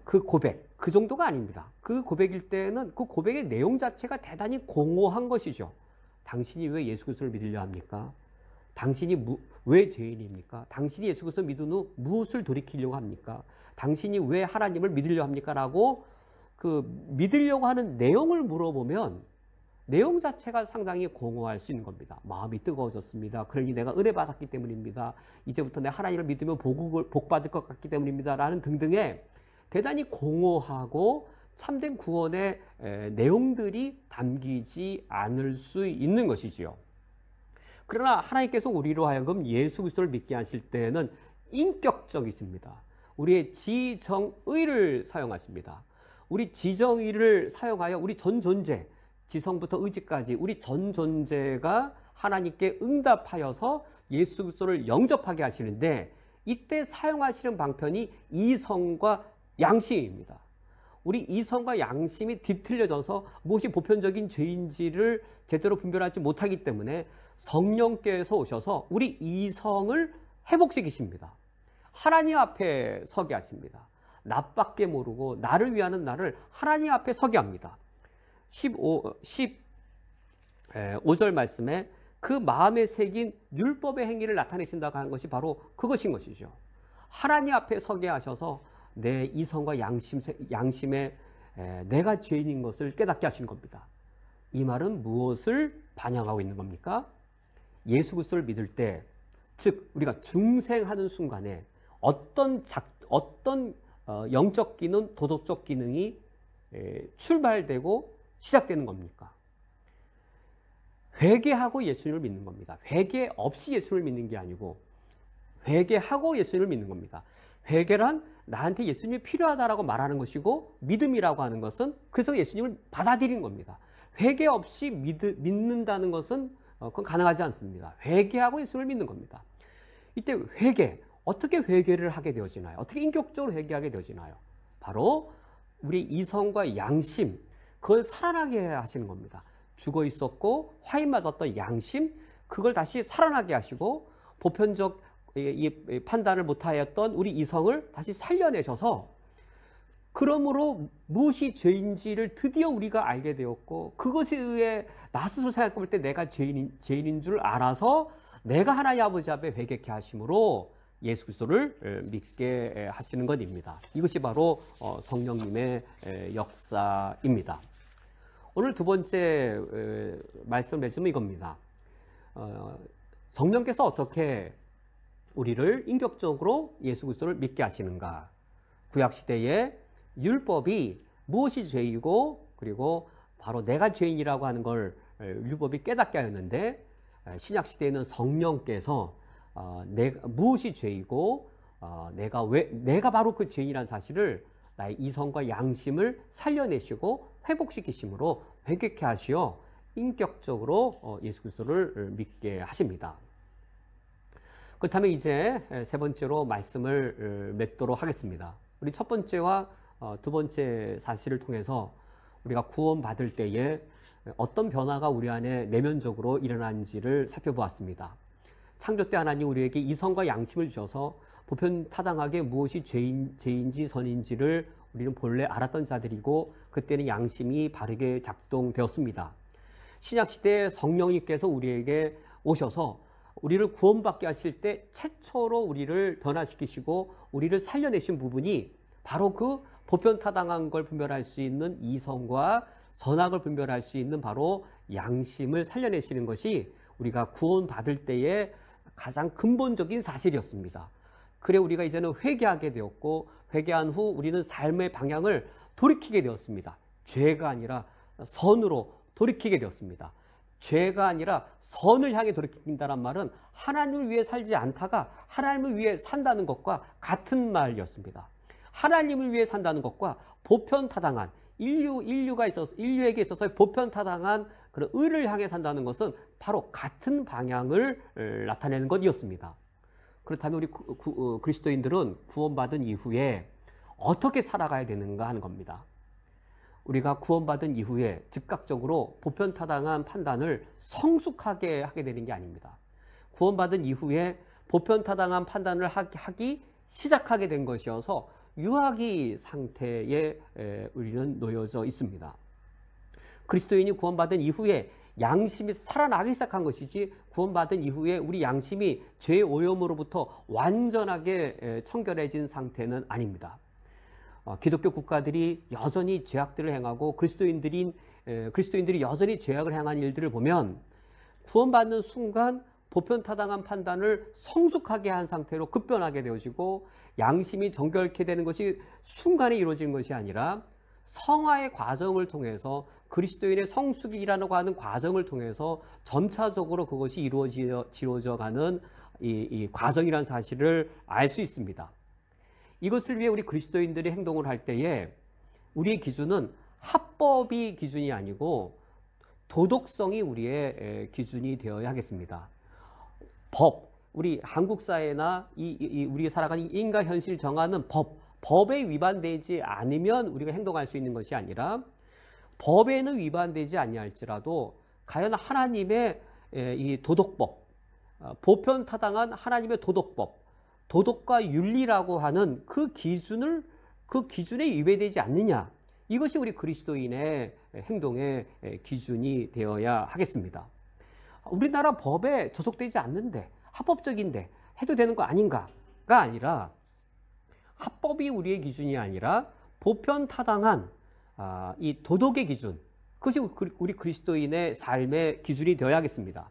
그 고백, 그 정도가 아닙니다. 그 고백일 때는 그 고백의 내용 자체가 대단히 공허한 것이죠. 당신이 왜 예수 그리스도를 믿으려 합니까? 당신이 왜 죄인입니까? 당신이 예수 그리스도를 믿은 후 무엇을 돌이키려고 합니까? 당신이 왜 하나님을 믿으려 합니까? 라고 그 믿으려고 하는 내용을 물어보면 내용 자체가 상당히 공허할 수 있는 겁니다. 마음이 뜨거워졌습니다. 그러니 내가 은혜 받았기 때문입니다. 이제부터 내 하나님을 믿으면 복 받을 것 같기 때문입니다. 라는 등등의 대단히 공허하고 참된 구원의 내용들이 담기지 않을 수 있는 것이지요. 그러나 하나님께서 우리로 하여금 예수 그리스도를 믿게 하실 때는 인격적이십니다. 우리의 지정의를 사용하십니다. 우리 지정의를 사용하여 우리 전 존재, 지성부터 의지까지 우리 전 존재가 하나님께 응답하여서 예수 그리스도를 영접하게 하시는데 이때 사용하시는 방편이 이성과 양심입니다. 우리 이성과 양심이 뒤틀려져서 무엇이 보편적인 죄인지를 제대로 분별하지 못하기 때문에 성령께서 오셔서 우리 이성을 회복시키십니다. 하나님 앞에 서게 하십니다. 나밖에 모르고 나를 위하는 나를 하나님 앞에 서게 합니다. 15절 말씀에 그 마음에 새긴 율법의 행위를 나타내신다고 하는 것이 바로 그것인 것이죠. 하나님 앞에 서게 하셔서 내 이성과 양심에 내가 죄인인 것을 깨닫게 하시는 겁니다. 이 말은 무엇을 반영하고 있는 겁니까? 예수 그리스도를 믿을 때, 즉 우리가 중생하는 순간에 어떤 영적 기능, 도덕적 기능이 출발되고 시작되는 겁니까? 회개하고 예수님을 믿는 겁니다. 회개 없이 예수님을 믿는 게 아니고 회개하고 예수님을 믿는 겁니다. 회개란 나한테 예수님이 필요하다라고 말하는 것이고 믿음이라고 하는 것은 그래서 예수님을 받아들이는 겁니다. 회개 없이 믿는다는 것은 그건 가능하지 않습니다. 회개하고 예수님을 믿는 겁니다. 이때 회개, 어떻게 회개를 하게 되어지나요? 어떻게 인격적으로 회개하게 되어지나요? 바로 우리 이성과 양심, 그걸 살아나게 하시는 겁니다. 죽어 있었고 화인 맞았던 양심, 그걸 다시 살아나게 하시고 보편적 이 판단을 못하였던 우리 이성을 다시 살려내셔서 그러므로 무엇이 죄인지를 드디어 우리가 알게 되었고 그것에 의해 나 스스로 생각해 볼 때 내가 죄인인 줄 알아서 내가 하나님 아버지 앞에 회개케 하심으로 예수 그리스도를 믿게 하시는 것입니다. 이것이 바로 성령님의 역사입니다. 오늘 두 번째 말씀 맺으면 이겁니다. 성령께서 어떻게 우리를 인격적으로 예수 그리스도를 믿게 하시는가? 구약시대에 율법이 무엇이 죄이고 그리고 바로 내가 죄인이라고 하는 걸 율법이 깨닫게 하였는데 신약시대에는 성령께서 무엇이 죄이고 내가 바로 그 죄인이라는 사실을 나의 이성과 양심을 살려내시고 회복시키심으로 회개케 하시어 인격적으로 예수 그리스도를 믿게 하십니다. 그렇다면 이제 세 번째로 말씀을 맺도록 하겠습니다. 우리 첫 번째와 두 번째 사실을 통해서 우리가 구원받을 때에 어떤 변화가 우리 안에 내면적으로 일어난지를 살펴보았습니다. 창조 때 하나님 우리에게 이성과 양심을 주셔서 보편타당하게 무엇이 죄인지 선인지를 우리는 본래 알았던 자들이고 그때는 양심이 바르게 작동되었습니다. 신약시대에 성령님께서 우리에게 오셔서 우리를 구원받게 하실 때 최초로 우리를 변화시키시고 우리를 살려내신 부분이 바로 그 보편타당한 걸 분별할 수 있는 이성과 선악을 분별할 수 있는 바로 양심을 살려내시는 것이 우리가 구원받을 때의 가장 근본적인 사실이었습니다. 그래 우리가 이제는 회개하게 되었고 회개한 후 우리는 삶의 방향을 돌이키게 되었습니다. 죄가 아니라 선으로 돌이키게 되었습니다. 죄가 아니라 선을 향해 돌이킨다는 말은 하나님을 위해 살지 않다가 하나님을 위해 산다는 것과 같은 말이었습니다. 하나님을 위해 산다는 것과 보편타당한 인류에게 있어서 보편타당한 그런 의를 향해 산다는 것은 바로 같은 방향을 나타내는 것이었습니다. 그렇다면 우리 그리스도인들은 구원받은 이후에 어떻게 살아가야 되는가 하는 겁니다. 우리가 구원받은 이후에 즉각적으로 보편타당한 판단을 성숙하게 하게 되는 게 아닙니다. 구원받은 이후에 보편타당한 판단을 하기 시작하게 된 것이어서 유아기 상태에 우리는 놓여져 있습니다. 그리스도인이 구원받은 이후에 양심이 살아나기 시작한 것이지 구원받은 이후에 우리 양심이 죄의 오염으로부터 완전하게 청결해진 상태는 아닙니다. 기독교 국가들이 여전히 죄악들을 행하고 그리스도인들이 여전히 죄악을 행한 일들을 보면 구원받는 순간 보편타당한 판단을 성숙하게 한 상태로 급변하게 되어지고 양심이 정결케 되는 것이 순간에 이루어지는 것이 아니라 성화의 과정을 통해서 그리스도인의 성숙이라고 하는 과정을 통해서 점차적으로 그것이 이루어져 가는 이 과정이라는 사실을 알 수 있습니다. 이것을 위해 우리 그리스도인들이 행동을 할 때에 우리의 기준은 합법이 기준이 아니고 도덕성이 우리의 기준이 되어야 하겠습니다. 우리 한국 사회나 우리 살아가는 인간 현실을 정하는 법에 위반되지 않으면 우리가 행동할 수 있는 것이 아니라 법에는 위반되지 아니할지라도 과연 하나님의 이 도덕법, 보편타당한 하나님의 도덕법, 도덕과 윤리라고 하는 그 기준에 위배되지 않느냐, 이것이 우리 그리스도인의 행동의 기준이 되어야 하겠습니다. 우리나라 법에 저속되지 않는데 합법적인데 해도 되는 거 아닌가가 아니라 합법이 우리의 기준이 아니라 보편타당한 이 도덕의 기준, 그것이 우리 그리스도인의 삶의 기준이 되어야 하겠습니다.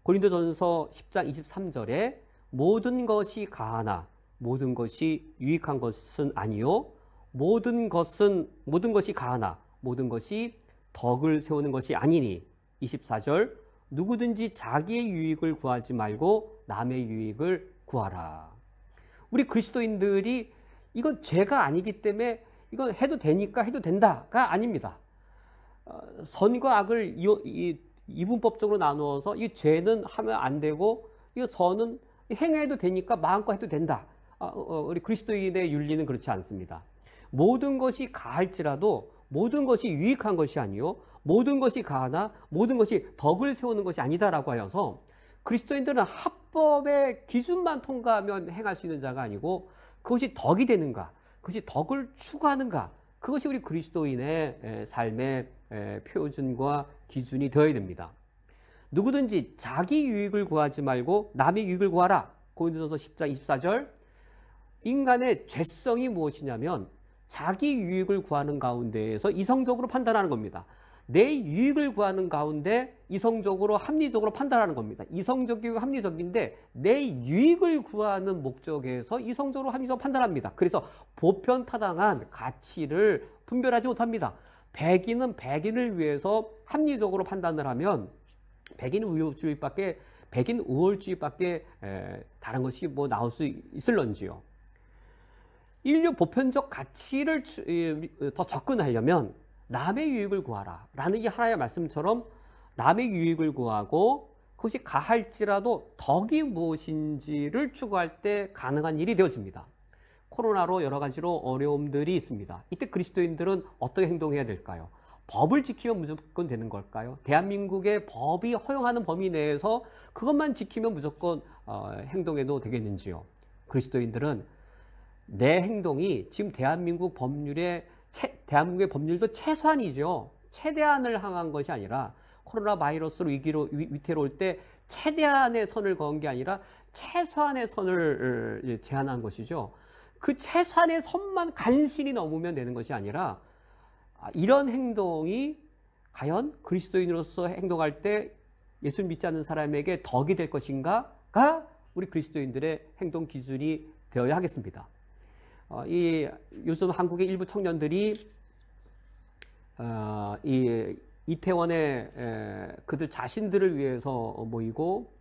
고린도전서 10장 23절에 모든 것이 가하나 모든 것이 유익한 것은 아니요 모든 것이 가하나 모든 것이 덕을 세우는 것이 아니니 24절 누구든지 자기의 유익을 구하지 말고 남의 유익을 구하라. 우리 그리스도인들이 이건 죄가 아니기 때문에 이건 해도 되니까 해도 된다가 아닙니다. 선과 악을 이분법적으로 나누어서 이 죄는 하면 안 되고 이 선은 행해도 되니까 마음껏 해도 된다. 우리 그리스도인의 윤리는 그렇지 않습니다. 모든 것이 가할지라도 모든 것이 유익한 것이 아니요 모든 것이 가하나 모든 것이 덕을 세우는 것이 아니다라고 하여서 그리스도인들은 합법의 기준만 통과하면 행할 수 있는 자가 아니고 그것이 덕이 되는가, 그것이 덕을 추구하는가, 그것이 우리 그리스도인의 삶의 표준과 기준이 되어야 됩니다. 누구든지 자기 유익을 구하지 말고 남의 유익을 구하라. 고린도전서 10장 24절. 인간의 죄성이 무엇이냐면 자기 유익을 구하는 가운데에서 이성적으로 판단하는 겁니다. 내 유익을 구하는 가운데 이성적으로 합리적으로 판단하는 겁니다. 이성적이고 합리적인데 내 유익을 구하는 목적에서 이성적으로 합리적으로 판단합니다. 그래서 보편타당한 가치를 분별하지 못합니다. 백인은 백인을 위해서 합리적으로 판단을 하면 백인 우월주의밖에 다른 것이 뭐 나올 수 있을런지요. 인류 보편적 가치를 더 접근하려면 남의 유익을 구하라 라는 이 하나의 말씀처럼 남의 유익을 구하고 그것이 가할지라도 덕이 무엇인지를 추구할 때 가능한 일이 되어집니다. 코로나로 여러 가지로 어려움들이 있습니다. 이때 그리스도인들은 어떻게 행동해야 될까요? 법을 지키면 무조건 되는 걸까요? 대한민국의 법이 허용하는 범위 내에서 그것만 지키면 무조건 행동해도 되겠는지요? 그리스도인들은 내 행동이 지금 대한민국의 법률도 최소한이죠. 최대한을 향한 것이 아니라 코로나 바이러스로 위태로울 때 최대한의 선을 그은 게 아니라 최소한의 선을 제한한 것이죠. 그 최소한의 선만 간신히 넘으면 되는 것이 아니라 이런 행동이 과연 그리스도인으로서 행동할 때 예수 믿지 않는 사람에게 덕이 될 것인가가 우리 그리스도인들의 행동 기준이 되어야 하겠습니다. 요즘 한국의 일부 청년들이 이태원에 그들 자신들을 위해서 모이고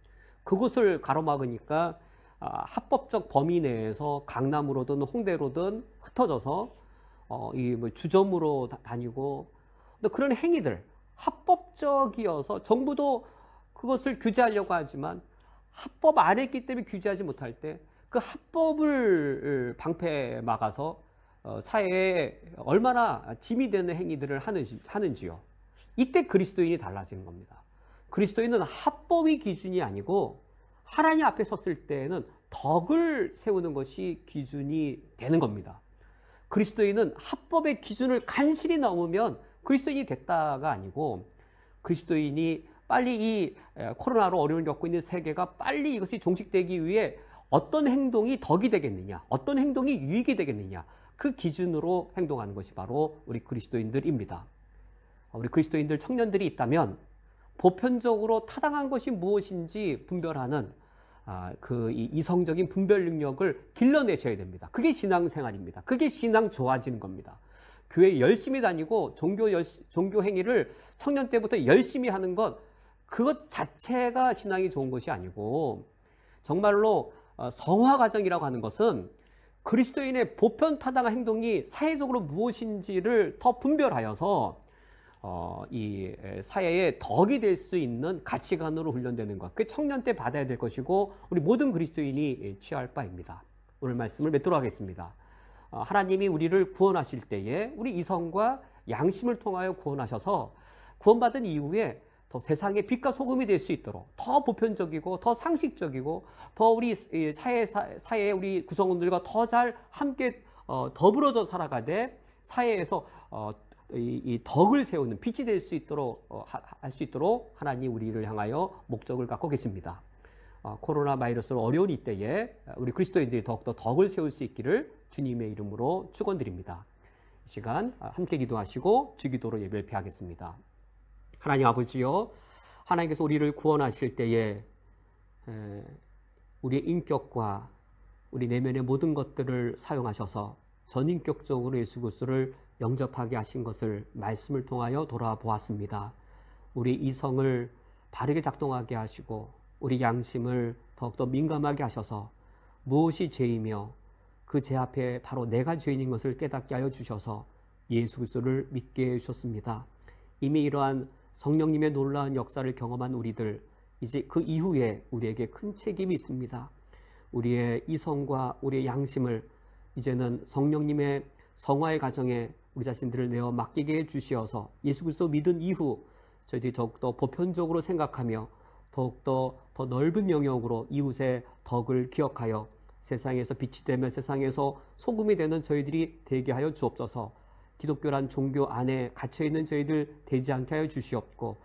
그곳을 가로막으니까 합법적 범위 내에서 강남으로든 홍대로든 흩어져서 이 뭐 주점으로 다니고, 근데 그런 행위들 합법적이어서 정부도 그것을 규제하려고 하지만 합법 안에 있기 때문에 규제하지 못할 때 그 합법을 방패 막아서 사회에 얼마나 짐이 되는 행위들을 하는지요. 이때 그리스도인이 달라지는 겁니다. 그리스도인은 합법이 기준이 아니고 하나님 앞에 섰을 때에는 덕을 세우는 것이 기준이 되는 겁니다. 그리스도인은 합법의 기준을 간신히 넘으면 그리스도인이 됐다가 아니고, 그리스도인이 빨리 이 코로나로 어려움을 겪고 있는 세계가 빨리 이것이 종식되기 위해 어떤 행동이 덕이 되겠느냐, 어떤 행동이 유익이 되겠느냐, 그 기준으로 행동하는 것이 바로 우리 그리스도인들입니다. 우리 그리스도인들 청년들이 있다면 보편적으로 타당한 것이 무엇인지 분별하는 이 이성적인 분별 능력을 길러내셔야 됩니다. 그게 신앙생활입니다. 그게 신앙 좋아지는 겁니다. 교회 열심히 다니고 종교 행위를 청년 때부터 열심히 하는 것, 그것 자체가 신앙이 좋은 것이 아니고, 정말로 성화 과정이라고 하는 것은 그리스도인의 보편 타당한 행동이 사회적으로 무엇인지를 더 분별하여서 이 사회에 덕이 될 수 있는 가치관으로 훈련되는 것, 그게 청년 때 받아야 될 것이고 우리 모든 그리스도인이 취할 바입니다. 오늘 말씀을 맺도록 하겠습니다. 하나님이 우리를 구원하실 때에 우리 이성과 양심을 통하여 구원하셔서 구원받은 이후에 더 세상의 빛과 소금이 될 수 있도록 더 보편적이고 더 상식적이고 더 우리 사회의 우리 구성원들과 더 잘 함께 더불어져 살아가되 사회에서 이 덕을 세우는 빛이 될 수 있도록 할 수 있도록 하나님 우리를 향하여 목적을 갖고 계십니다. 코로나 바이러스로 어려운 이때에 우리 그리스도인들이 더욱더 덕을 세울 수 있기를 주님의 이름으로 축원드립니다. 이 시간 함께 기도하시고 주기도로 예배를 폐하겠습니다. 하나님 아버지요, 하나님께서 우리를 구원하실 때에 우리의 인격과 우리 내면의 모든 것들을 사용하셔서 전인격적으로 예수 그리스도를 영접하게 하신 것을 말씀을 통하여 돌아보았습니다. 우리 이성을 바르게 작동하게 하시고 우리 양심을 더욱더 민감하게 하셔서 무엇이 죄이며 그 죄 앞에 바로 내가 죄인인 것을 깨닫게 하여 주셔서 예수 그리스도를 믿게 해주셨습니다. 이미 이러한 성령님의 놀라운 역사를 경험한 우리들, 이제 그 이후에 우리에게 큰 책임이 있습니다. 우리의 이성과 우리의 양심을 이제는 성령님의 성화의 과정에 우리 자신들을 내어 맡기게 해주시어서 예수 그리스도 믿은 이후 저희들이 더욱더 보편적으로 생각하며 더욱더 더 넓은 영역으로 이웃의 덕을 기억하여 세상에서 빛이 되며 세상에서 소금이 되는 저희들이 되게 하여 주옵소서. 기독교란 종교 안에 갇혀있는 저희들 되지 않게 하여 주시옵고,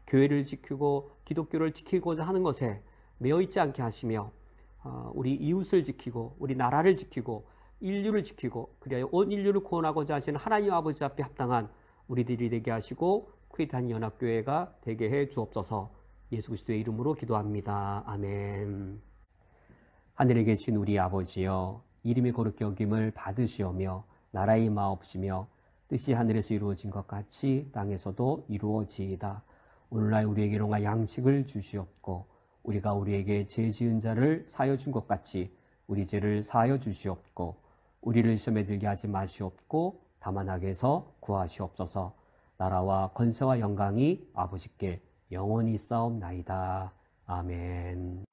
교회를 지키고 기독교를 지키고자 하는 것에 매여있지 않게 하시며 우리 이웃을 지키고 우리 나라를 지키고 인류를 지키고 그리하여 온 인류를 구원하고자 하시는 하나님 아버지 앞에 합당한 우리들이 되게 하시고 퀴탄 연합교회가 되게 해 주옵소서. 예수 그리스도의 이름으로 기도합니다. 아멘. 하늘에 계신 우리 아버지여, 이름이 거룩히 여김을 받으시오며 나라의 마옵시며 뜻이 하늘에서 이루어진 것 같이 땅에서도 이루어지이다. 오늘날 우리에게 일용할 양식을 주시옵고 우리가 우리에게 죄 지은 자를 사하여 준 것 같이 우리 죄를 사하여 주시옵고 우리를 시험에 들게 하지 마시옵고 다만 악에서 구하시옵소서. 나라와 권세와 영광이 아버지께 영원히 있사옵나이다. 아멘.